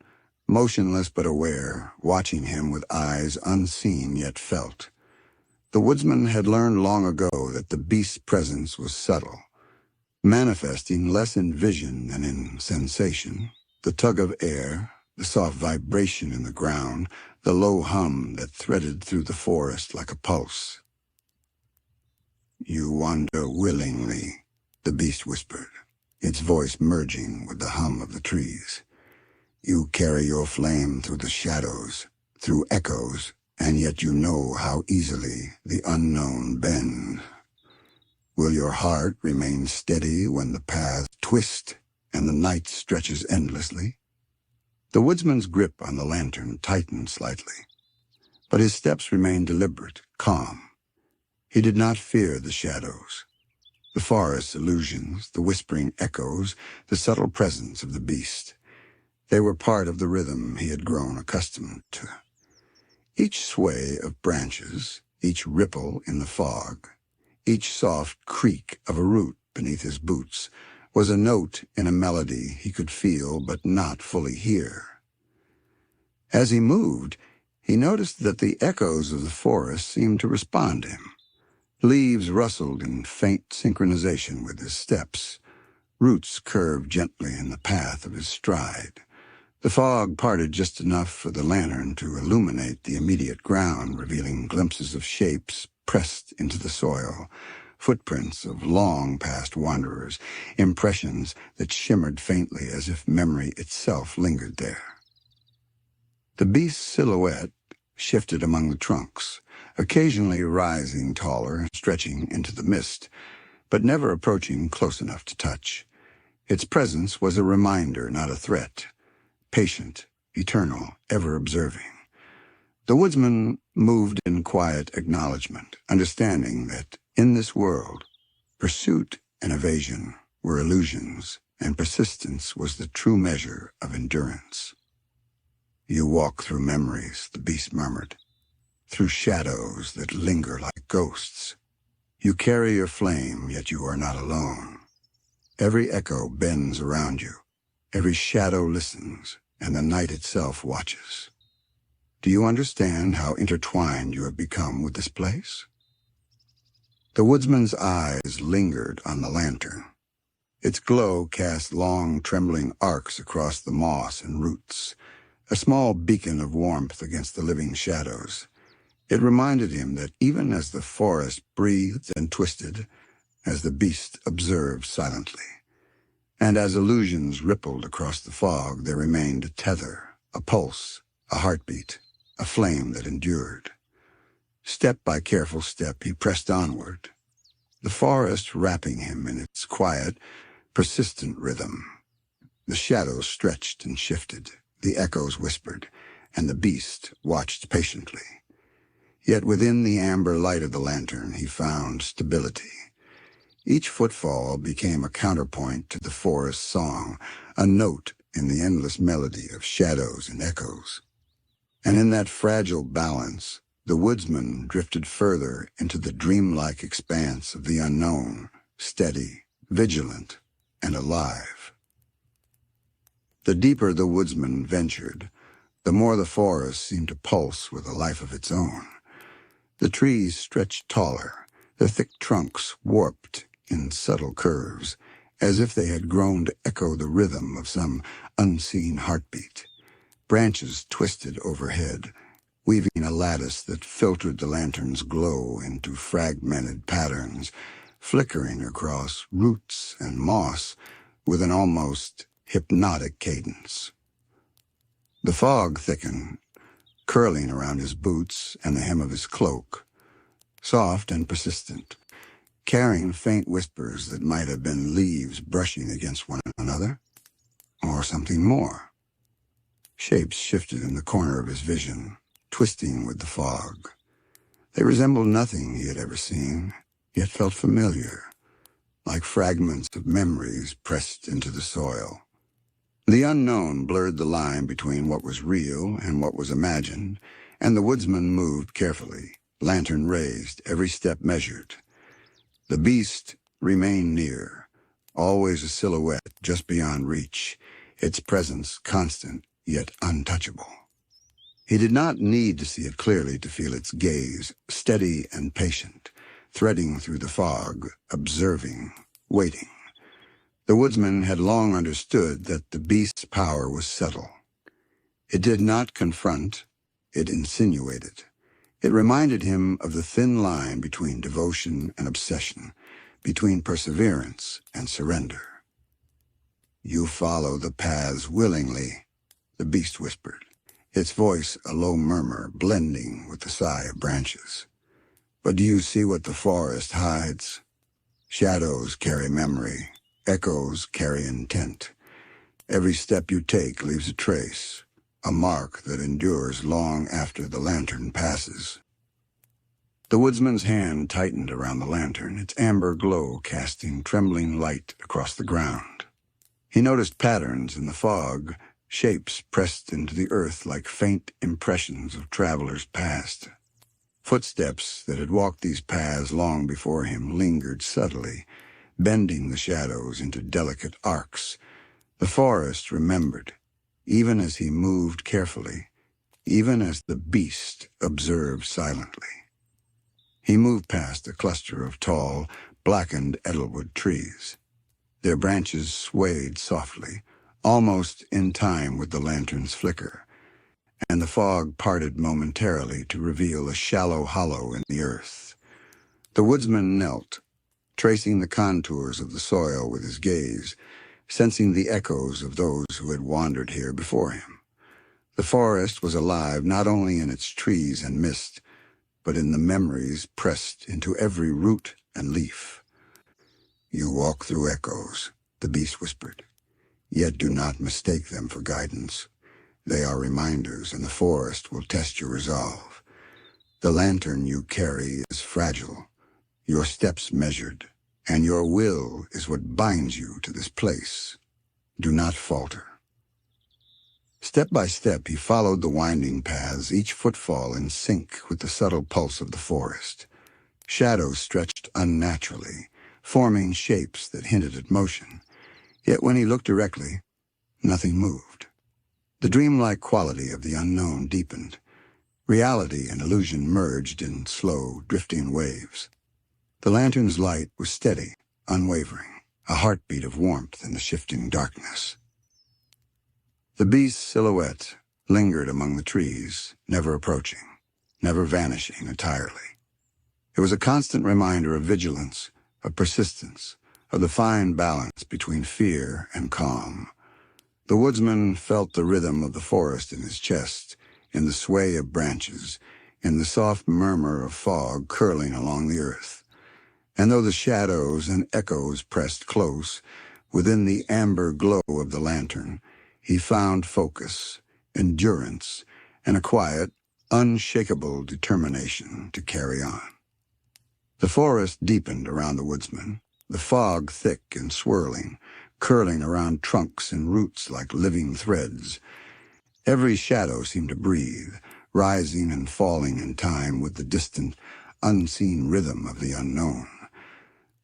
motionless but aware, watching him with eyes unseen yet felt. The woodsman had learned long ago that the beast's presence was subtle, manifesting less in vision than in sensation. The tug of air, the soft vibration in the ground, the low hum that threaded through the forest like a pulse. "You wander willingly," the beast whispered, its voice merging with the hum of the trees. "You carry your flame through the shadows, through echoes, and yet you know how easily the unknown bends. Will your heart remain steady when the paths twist?" and the night stretches endlessly? The woodsman's grip on the lantern tightened slightly, but his steps remained deliberate, calm. He did not fear the shadows, the forest's illusions, the whispering echoes, the subtle presence of the beast. They were part of the rhythm he had grown accustomed to. Each sway of branches, each ripple in the fog, each soft creak of a root beneath his boots was a note in a melody he could feel but not fully hear. As he moved, he noticed that the echoes of the forest seemed to respond to him. Leaves rustled in faint synchronization with his steps. Roots curved gently in the path of his stride. The fog parted just enough for the lantern to illuminate the immediate ground, revealing glimpses of shapes pressed into the soil, footprints of long-past wanderers, impressions that shimmered faintly as if memory itself lingered there. The beast's silhouette shifted among the trunks, occasionally rising taller, stretching into the mist, but never approaching close enough to touch. Its presence was a reminder, not a threat, patient, eternal, ever observing. The woodsman moved in quiet acknowledgement, understanding that in this world, pursuit and evasion were illusions, and persistence was the true measure of endurance. "You walk through memories," the beast murmured, "through shadows that linger like ghosts. You carry your flame, yet you are not alone. Every echo bends around you. Every shadow listens, and the night itself watches. Do you understand how intertwined you have become with this place?" The woodsman's eyes lingered on the lantern. Its glow cast long, trembling arcs across the moss and roots, a small beacon of warmth against the living shadows. It reminded him that even as the forest breathed and twisted, as the beast observed silently, and as illusions rippled across the fog, there remained a tether, a pulse, a heartbeat, a flame that endured. Step by careful step, he pressed onward, the forest wrapping him in its quiet, persistent rhythm. The shadows stretched and shifted, the echoes whispered, and the beast watched patiently. Yet within the amber light of the lantern he found stability. Each footfall became a counterpoint to the forest's song, a note in the endless melody of shadows and echoes. And in that fragile balance, the woodsman drifted further into the dreamlike expanse of the unknown, steady, vigilant, and alive. The deeper the woodsman ventured, the more the forest seemed to pulse with a life of its own. The trees stretched taller, their thick trunks warped in subtle curves, as if they had grown to echo the rhythm of some unseen heartbeat. Branches twisted overhead, weaving a lattice that filtered the lantern's glow into fragmented patterns, flickering across roots and moss with an almost hypnotic cadence. The fog thickened, curling around his boots and the hem of his cloak, soft and persistent, carrying faint whispers that might have been leaves brushing against one another, or something more. Shapes shifted in the corner of his vision, twisting with the fog. They resembled nothing he had ever seen, yet felt familiar, like fragments of memories pressed into the soil. The unknown blurred the line between what was real and what was imagined, and the woodsman moved carefully, lantern raised, every step measured. The beast remained near, always a silhouette just beyond reach, its presence constant yet untouchable. He did not need to see it clearly to feel its gaze, steady and patient, threading through the fog, observing, waiting. The woodsman had long understood that the beast's power was subtle. It did not confront, it insinuated. It reminded him of the thin line between devotion and obsession, between perseverance and surrender. "You follow the paths willingly," the beast whispered, its voice a low murmur blending with the sigh of branches. "But do you see what the forest hides? Shadows carry memory, echoes carry intent. Every step you take leaves a trace, a mark that endures long after the lantern passes. The woodsman's hand tightened around the lantern, its amber glow casting trembling light across the ground. He noticed patterns in the fog, shapes pressed into the earth like faint impressions of travelers past. Footsteps that had walked these paths long before him lingered subtly, bending the shadows into delicate arcs. The forest remembered, even as he moved carefully, even as the beast observed silently. He moved past a cluster of tall, blackened edelwood trees. Their branches swayed softly, almost in time with the lantern's flicker, and the fog parted momentarily to reveal a shallow hollow in the earth. The woodsman knelt, tracing the contours of the soil with his gaze, sensing the echoes of those who had wandered here before him. The forest was alive not only in its trees and mist, but in the memories pressed into every root and leaf. "You walk through echoes," the beast whispered, "yet do not mistake them for guidance. They are reminders, and the forest will test your resolve. The lantern you carry is fragile, your steps measured, and your will is what binds you to this place. Do not falter." Step by step, he followed the winding paths, each footfall in sync with the subtle pulse of the forest. Shadows stretched unnaturally, forming shapes that hinted at motion. Yet when he looked directly, nothing moved. The dreamlike quality of the unknown deepened. Reality and illusion merged in slow, drifting waves. The lantern's light was steady, unwavering, a heartbeat of warmth in the shifting darkness. The beast's silhouette lingered among the trees, never approaching, never vanishing entirely. It was a constant reminder of vigilance, of persistence, of the fine balance between fear and calm. The woodsman felt the rhythm of the forest in his chest, in the sway of branches, in the soft murmur of fog curling along the earth. And though the shadows and echoes pressed close, within the amber glow of the lantern, he found focus, endurance, and a quiet, unshakable determination to carry on. The forest deepened around the woodsman, the fog thick and swirling, curling around trunks and roots like living threads. Every shadow seemed to breathe, rising and falling in time with the distant, unseen rhythm of the unknown.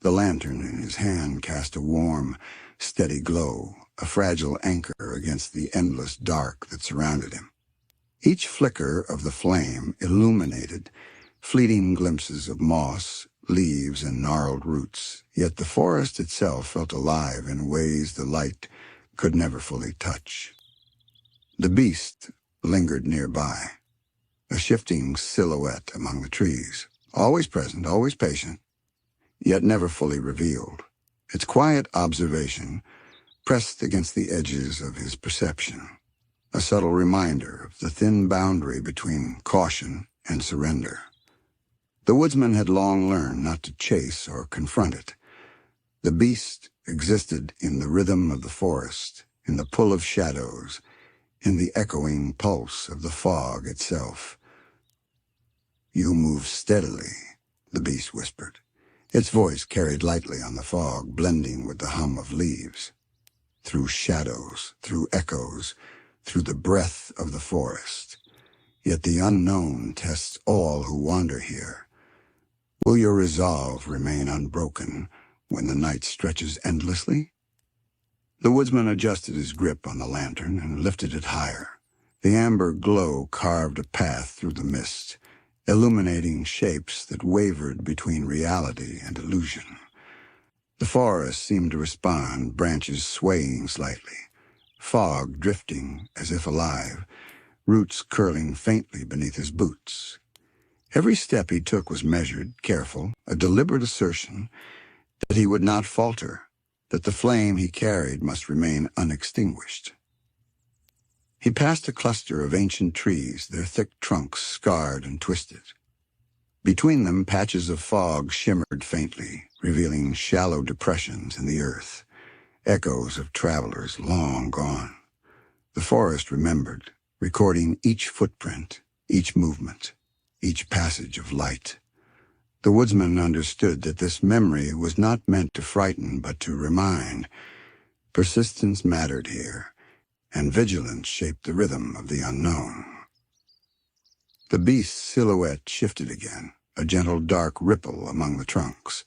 The lantern in his hand cast a warm, steady glow, a fragile anchor against the endless dark that surrounded him. Each flicker of the flame illuminated fleeting glimpses of moss, leaves, and gnarled roots, yet the forest itself felt alive in ways the light could never fully touch. The beast lingered nearby, a shifting silhouette among the trees, always present, always patient, yet never fully revealed. Its quiet observation pressed against the edges of his perception, a subtle reminder of the thin boundary between caution and surrender. The woodsman had long learned not to chase or confront it. The beast existed in the rhythm of the forest, in the pull of shadows, in the echoing pulse of the fog itself. "You move steadily," the beast whispered. Its voice carried lightly on the fog, blending with the hum of leaves. "Through shadows, through echoes, through the breath of the forest. Yet the unknown tests all who wander here. Will your resolve remain unbroken when the night stretches endlessly?" The woodsman adjusted his grip on the lantern and lifted it higher. The amber glow carved a path through the mist, illuminating shapes that wavered between reality and illusion. The forest seemed to respond, branches swaying slightly, fog drifting as if alive, roots curling faintly beneath his boots. Every step he took was measured, careful, a deliberate assertion that he would not falter, that the flame he carried must remain unextinguished. He passed a cluster of ancient trees, their thick trunks scarred and twisted. Between them, patches of fog shimmered faintly, revealing shallow depressions in the earth. echoes of travelers long gone. The forest remembered, recording each footprint, each movement, each passage of light. The woodsman understood that this memory was not meant to frighten but to remind. Persistence mattered here, and vigilance shaped the rhythm of the unknown. The beast's silhouette shifted again, a gentle dark ripple among the trunks.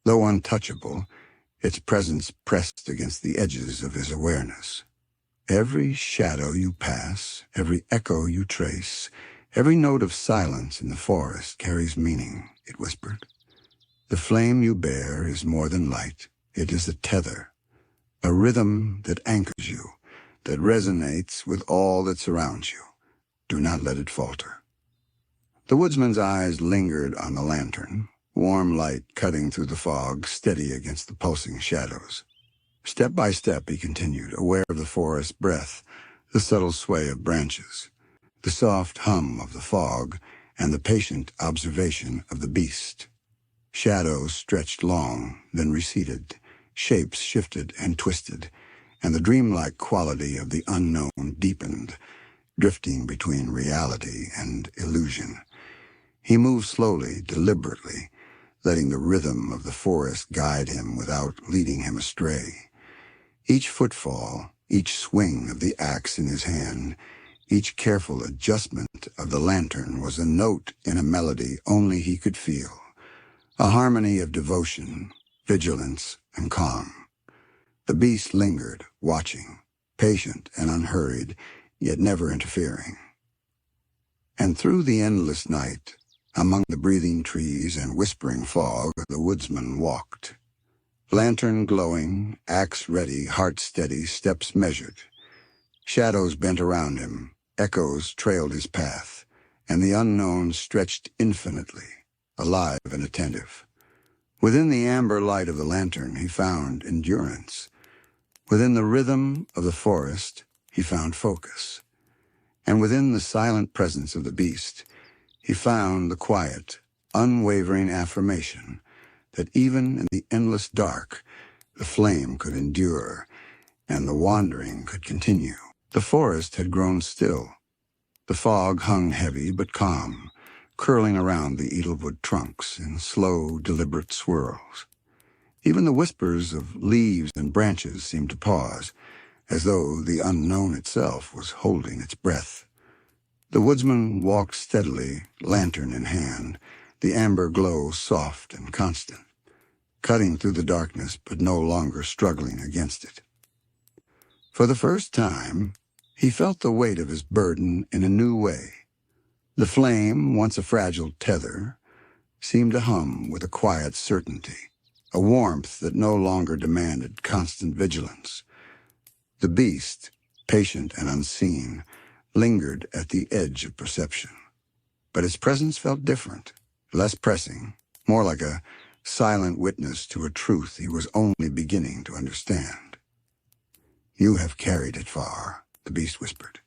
Though untouchable, its presence pressed against the edges of his awareness. Every shadow you pass, every echo you trace, every note of silence in the forest carries meaning, it whispered. The flame you bear is more than light. It is a tether, a rhythm that anchors you, that resonates with all that surrounds you. Do not let it falter. The woodsman's eyes lingered on the lantern, warm light cutting through the fog, steady against the pulsing shadows. Step by step he continued, aware of the forest's breath, the subtle sway of branches, the soft hum of the fog, and the patient observation of the beast. Shadows stretched long, then receded, shapes shifted and twisted, and the dreamlike quality of the unknown deepened, drifting between reality and illusion. He moved slowly, deliberately, letting the rhythm of the forest guide him without leading him astray. Each footfall, each swing of the axe in his hand, each careful adjustment of the lantern was a note in a melody only he could feel, a harmony of devotion, vigilance, and calm. The beast lingered, watching, patient and unhurried, yet never interfering. And through the endless night, among the breathing trees and whispering fog, the woodsman walked. Lantern glowing, axe ready, heart steady, steps measured. Shadows bent around him, echoes trailed his path, and the unknown stretched infinitely, alive and attentive. Within the amber light of the lantern he found endurance. Within the rhythm of the forest he found focus. And within the silent presence of the beast he found the quiet, unwavering affirmation that even in the endless dark, the flame could endure, and the wandering could continue. The forest had grown still. The fog hung heavy but calm, curling around the edelwood trunks in slow, deliberate swirls. Even the whispers of leaves and branches seemed to pause, as though the unknown itself was holding its breath. The woodsman walked steadily, lantern in hand, the amber glow soft and constant, cutting through the darkness but no longer struggling against it. For the first time, he felt the weight of his burden in a new way. The flame, once a fragile tether, seemed to hum with a quiet certainty, a warmth that no longer demanded constant vigilance. The beast, patient and unseen, lingered at the edge of perception. But its presence felt different, less pressing, more like a silent witness to a truth he was only beginning to understand. "You have carried it far," the beast whispered,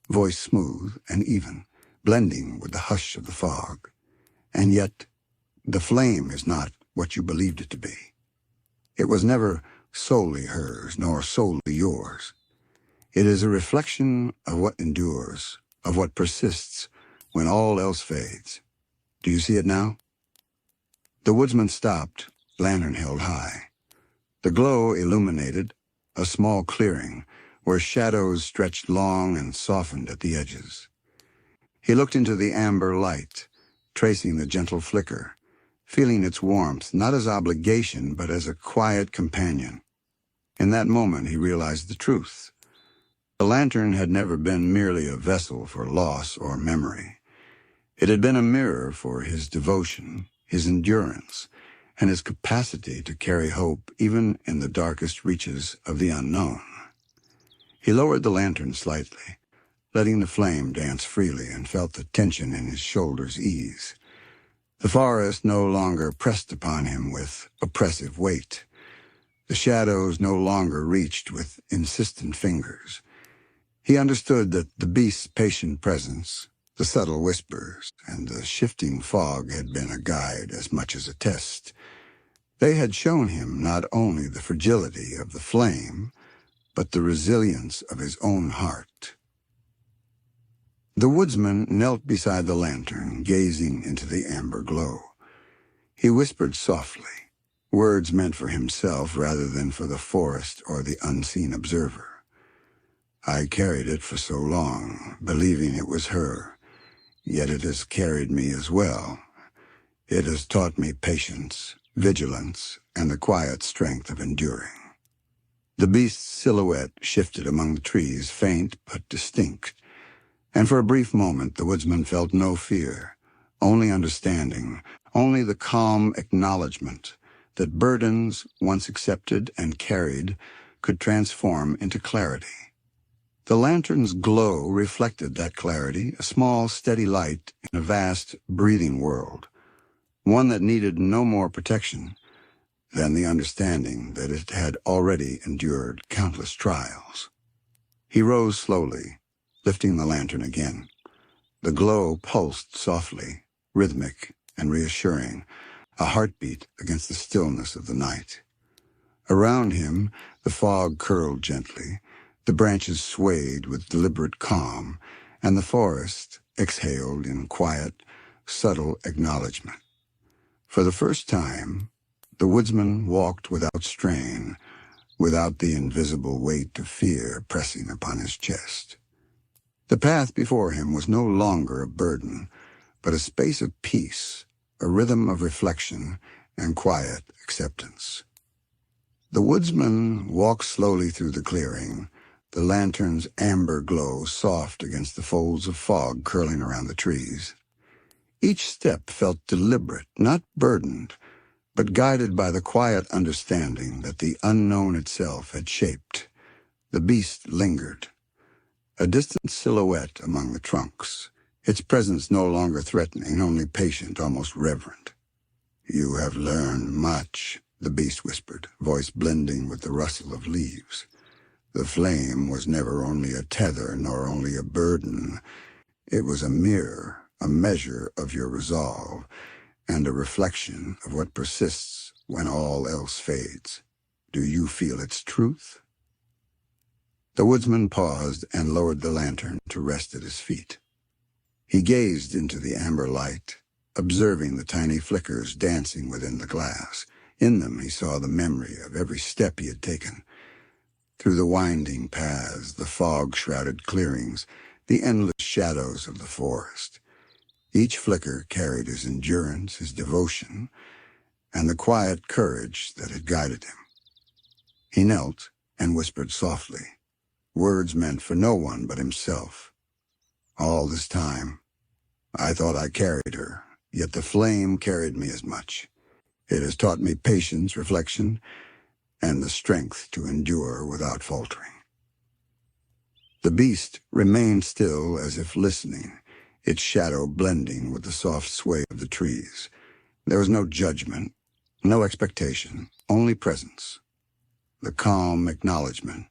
voice smooth and even, blending with the hush of the fog. "And yet, the flame is not what you believed it to be. It was never solely hers, nor solely yours. It is a reflection of what endures, of what persists when all else fades. Do you see it now?" The woodsman stopped, lantern held high. The glow illuminated a small clearing where shadows stretched long and softened at the edges. He looked into the amber light, tracing the gentle flicker, feeling its warmth not as obligation but as a quiet companion. In that moment he realized the truth. The lantern had never been merely a vessel for loss or memory. It had been a mirror for his devotion, his endurance, and his capacity to carry hope even in the darkest reaches of the unknown. He lowered the lantern slightly, letting the flame dance freely, and felt the tension in his shoulders ease. The forest no longer pressed upon him with oppressive weight. The shadows no longer reached with insistent fingers. He understood that the beast's patient presence, the subtle whispers, and the shifting fog had been a guide as much as a test. They had shown him not only the fragility of the flame, but the resilience of his own heart. The woodsman knelt beside the lantern, gazing into the amber glow. He whispered softly, words meant for himself rather than for the forest or the unseen observer. I carried it for so long, believing it was her, yet it has carried me as well. It has taught me patience, vigilance, and the quiet strength of enduring. The beast's silhouette shifted among the trees, faint but distinct, and for a brief moment the woodsman felt no fear, only understanding, only the calm acknowledgement that burdens, once accepted and carried, could transform into clarity. The lantern's glow reflected that clarity, a small, steady light in a vast, breathing world, one that needed no more protection than the understanding that it had already endured countless trials. He rose slowly, lifting the lantern again. The glow pulsed softly, rhythmic and reassuring, a heartbeat against the stillness of the night. Around him, the fog curled gently, the branches swayed with deliberate calm, and the forest exhaled in quiet, subtle acknowledgement. For the first time, the woodsman walked without strain, without the invisible weight of fear pressing upon his chest. The path before him was no longer a burden, but a space of peace, a rhythm of reflection and quiet acceptance. The woodsman walked slowly through the clearing, the lantern's amber glow soft against the folds of fog curling around the trees. Each step felt deliberate, not burdened, but guided by the quiet understanding that the unknown itself had shaped. The beast lingered, a distant silhouette among the trunks, its presence no longer threatening, only patient, almost reverent. "You have learned much," the beast whispered, voice blending with the rustle of leaves. "The flame was never only a tether, nor only a burden. It was a mirror, a measure of your resolve, and a reflection of what persists when all else fades. Do you feel its truth?" The woodsman paused and lowered the lantern to rest at his feet. He gazed into the amber light, observing the tiny flickers dancing within the glass. In them he saw the memory of every step he had taken, through the winding paths, the fog-shrouded clearings, the endless shadows of the forest. Each flicker carried his endurance, his devotion, and the quiet courage that had guided him. He knelt and whispered softly, words meant for no one but himself. "All this time, I thought I carried her, yet the flame carried me as much. It has taught me patience, reflection, and the strength to endure without faltering." The beast remained still as if listening, its shadow blending with the soft sway of the trees. There was no judgment, no expectation, only presence, the calm acknowledgement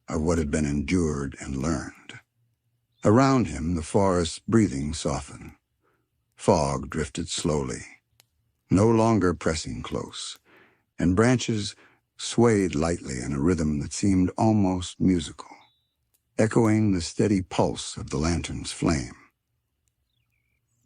of what had been endured and learned. Around him, the forest's breathing softened. Fog drifted slowly, no longer pressing close, and branches swayed lightly in a rhythm that seemed almost musical, echoing the steady pulse of the lantern's flame.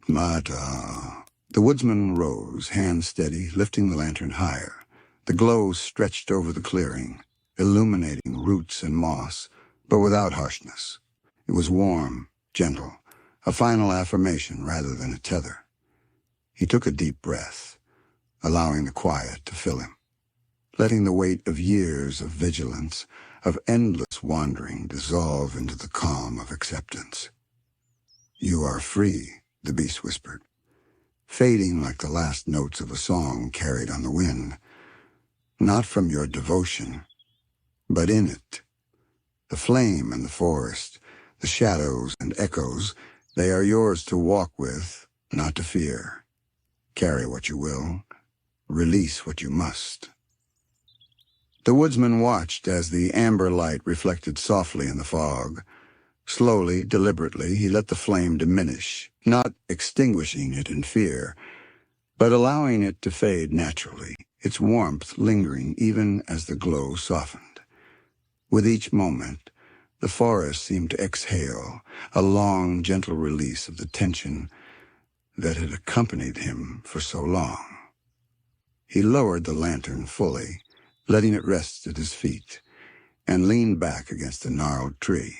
"Mata." The woodsman rose, hands steady, lifting the lantern higher. The glow stretched over the clearing, illuminating roots and moss, but without harshness. It was warm, gentle, a final affirmation rather than a tether. He took a deep breath, allowing the quiet to fill him, letting the weight of years of vigilance, of endless wandering, dissolve into the calm of acceptance. "You are free," the beast whispered, fading like the last notes of a song carried on the wind. "Not from your devotion, but in it. The flame and the forest, the shadows and echoes, they are yours to walk with, not to fear. Carry what you will, release what you must." The woodsman watched as the amber light reflected softly in the fog. Slowly, deliberately, he let the flame diminish, not extinguishing it in fear, but allowing it to fade naturally, its warmth lingering even as the glow softened. With each moment, the forest seemed to exhale a long, gentle release of the tension that had accompanied him for so long. He lowered the lantern fully, letting it rest at his feet, and leaned back against the gnarled tree.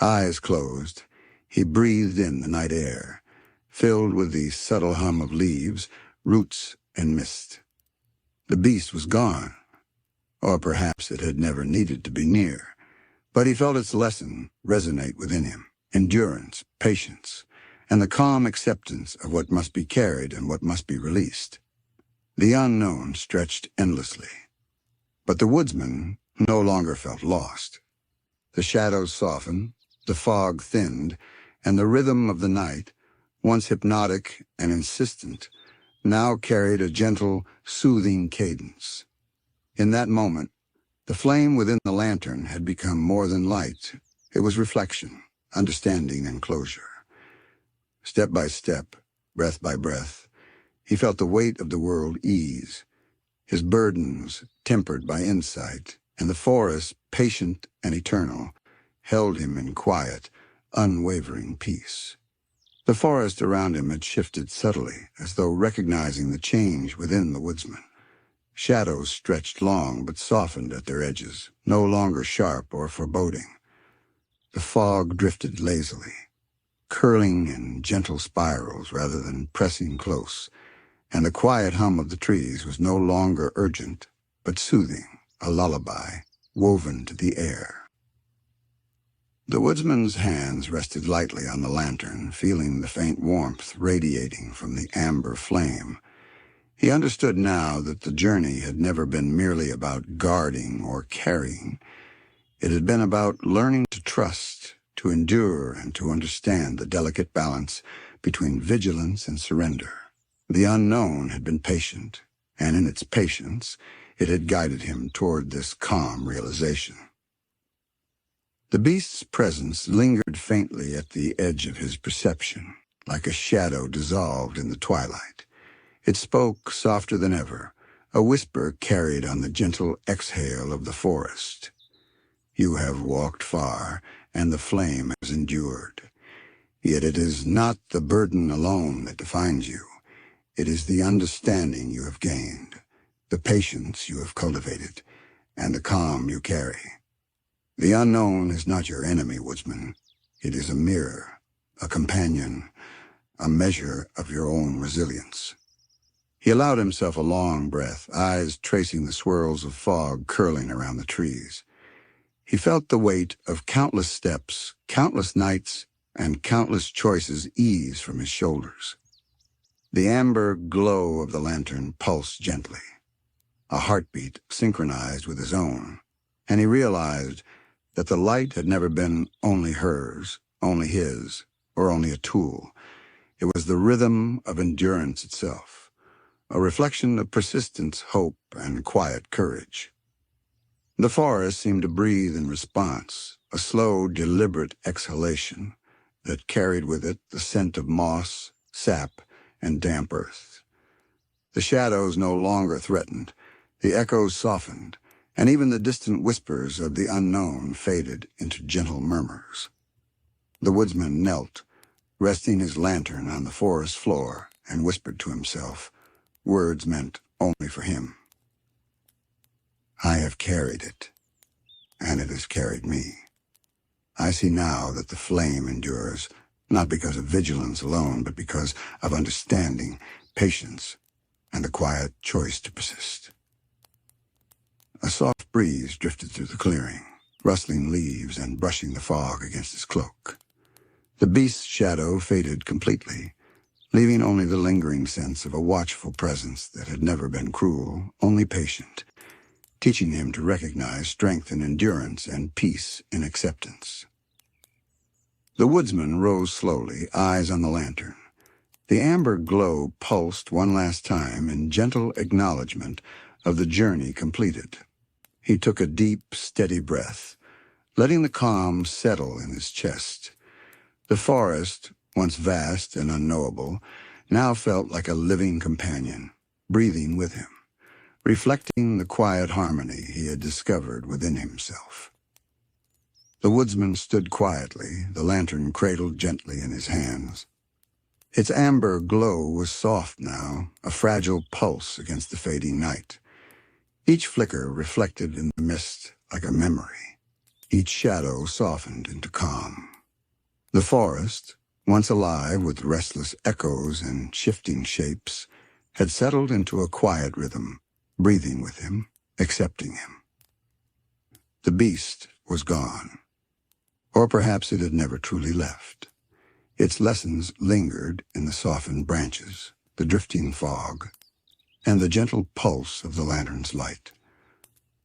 Eyes closed, he breathed in the night air, filled with the subtle hum of leaves, roots, and mist. The beast was gone, or perhaps it had never needed to be near, but he felt its lesson resonate within him: endurance, patience, and the calm acceptance of what must be carried and what must be released. The unknown stretched endlessly, but the woodsman no longer felt lost. The shadows softened, the fog thinned, and the rhythm of the night, once hypnotic and insistent, now carried a gentle, soothing cadence. In that moment, the flame within the lantern had become more than light. It was reflection, understanding, and closure. Step by step, breath by breath, he felt the weight of the world ease, his burdens tempered by insight, and the forest, patient and eternal, held him in quiet, unwavering peace. The forest around him had shifted subtly, as though recognizing the change within the woodsman. Shadows stretched long but softened at their edges, no longer sharp or foreboding. The fog drifted lazily, curling in gentle spirals rather than pressing close, and the quiet hum of the trees was no longer urgent, but soothing, a lullaby woven to the air. The woodsman's hands rested lightly on the lantern, feeling the faint warmth radiating from the amber flame. He understood now that the journey had never been merely about guarding or carrying. It had been about learning to trust, to endure, and to understand the delicate balance between vigilance and surrender. The unknown had been patient, and in its patience, it had guided him toward this calm realization. The beast's presence lingered faintly at the edge of his perception, like a shadow dissolved in the twilight. It spoke softer than ever, a whisper carried on the gentle exhale of the forest. You have walked far, and the flame has endured. Yet it is not the burden alone that defines you. It is the understanding you have gained, the patience you have cultivated, and the calm you carry. The unknown is not your enemy, woodsman. It is a mirror, a companion, a measure of your own resilience. He allowed himself a long breath, eyes tracing the swirls of fog curling around the trees. He felt the weight of countless steps, countless nights, and countless choices ease from his shoulders. The amber glow of the lantern pulsed gently, a heartbeat synchronized with his own, and he realized that the light had never been only hers, only his, or only a tool. It was the rhythm of endurance itself, a reflection of persistence, hope, and quiet courage. The forest seemed to breathe in response, a slow, deliberate exhalation that carried with it the scent of moss, sap, and damp earth. The shadows no longer threatened, the echoes softened, and even the distant whispers of the unknown faded into gentle murmurs. The woodsman knelt, resting his lantern on the forest floor, and whispered to himself, words meant only for him. I have carried it, and it has carried me. I see now that the flame endures, not because of vigilance alone, but because of understanding, patience, and the quiet choice to persist. A soft breeze drifted through the clearing, rustling leaves and brushing the fog against his cloak. The beast's shadow faded completely, leaving only the lingering sense of a watchful presence that had never been cruel, only patient, teaching him to recognize strength in endurance and peace in acceptance. The woodsman rose slowly, eyes on the lantern. The amber glow pulsed one last time in gentle acknowledgement of the journey completed. He took a deep, steady breath, letting the calm settle in his chest. The forest, once vast and unknowable, now felt like a living companion, breathing with him, reflecting the quiet harmony he had discovered within himself. The woodsman stood quietly, the lantern cradled gently in his hands. Its amber glow was soft now, a fragile pulse against the fading night. Each flicker reflected in the mist like a memory. Each shadow softened into calm. The forest, once alive with restless echoes and shifting shapes, had settled into a quiet rhythm, breathing with him, accepting him. The beast was gone. Or perhaps it had never truly left. Its lessons lingered in the softened branches, the drifting fog, and the gentle pulse of the lantern's light.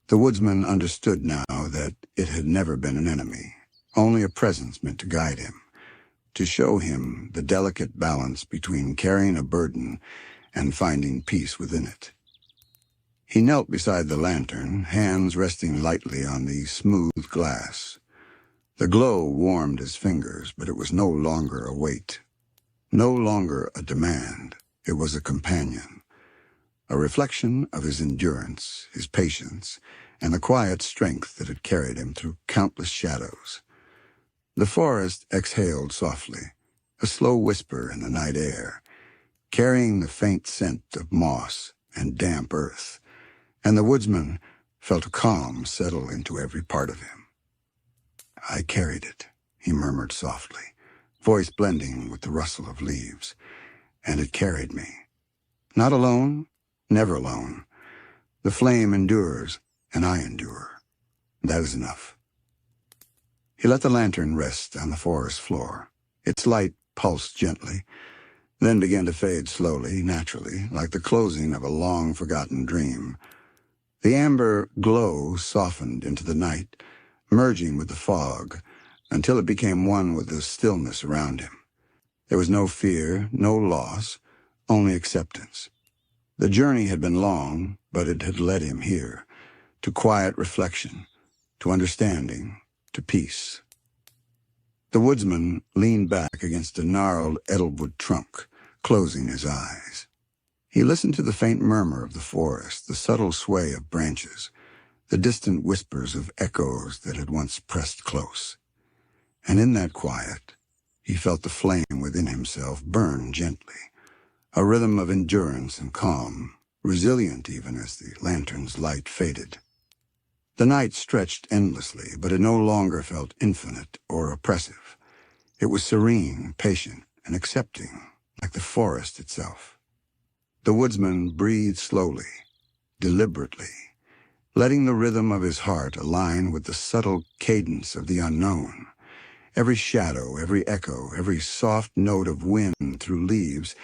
The woodsman understood now that it had never been an enemy, only a presence meant to guide him, to show him the delicate balance between carrying a burden and finding peace within it. He knelt beside the lantern, hands resting lightly on the smooth glass. The glow warmed his fingers, but it was no longer a weight, no longer a demand. It was a companion, a reflection of his endurance, his patience, and the quiet strength that had carried him through countless shadows. The forest exhaled softly, a slow whisper in the night air, carrying the faint scent of moss and damp earth, and the woodsman felt a calm settle into every part of him. "I carried it," he murmured softly, voice blending with the rustle of leaves, "and it carried me. Not alone, never alone. The flame endures, and I endure. That is enough." He let the lantern rest on the forest floor. Its light pulsed gently, then began to fade slowly, naturally, like the closing of a long-forgotten dream. The amber glow softened into the night, merging with the fog, until it became one with the stillness around him. There was no fear, no loss, only acceptance. The journey had been long, but it had led him here, to quiet reflection, to understanding, to peace. The woodsman leaned back against a gnarled edelwood trunk, closing his eyes. He listened to the faint murmur of the forest, the subtle sway of branches, the distant whispers of echoes that had once pressed close. And in that quiet, he felt the flame within himself burn gently, a rhythm of endurance and calm, resilient even as the lantern's light faded. The night stretched endlessly, but it no longer felt infinite or oppressive. It was serene, patient, and accepting, like the forest itself. The woodsman breathed slowly, deliberately, letting the rhythm of his heart align with the subtle cadence of the unknown. Every shadow, every echo, every soft note of wind through leaves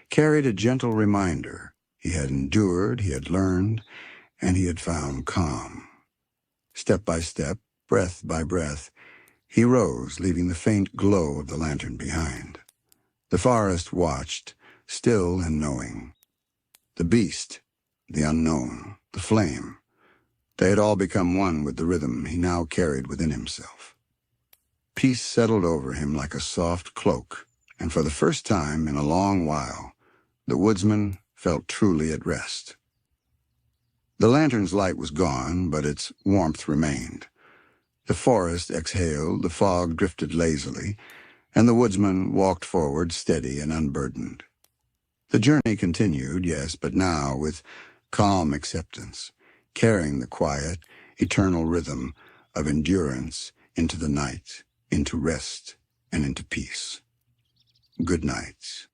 carried a gentle reminder. He had endured, he had learned, and he had found calm. Step by step, breath by breath, he rose, leaving the faint glow of the lantern behind. The forest watched, still and knowing. The beast, the unknown, the flame, they had all become one with the rhythm he now carried within himself. Peace settled over him like a soft cloak, and for the first time in a long while, the woodsman felt truly at rest. The lantern's light was gone, but its warmth remained. The forest exhaled, the fog drifted lazily, and the woodsman walked forward steady and unburdened. The journey continued, yes, but now with calm acceptance, carrying the quiet, eternal rhythm of endurance into the night, into rest, and into peace. Good night.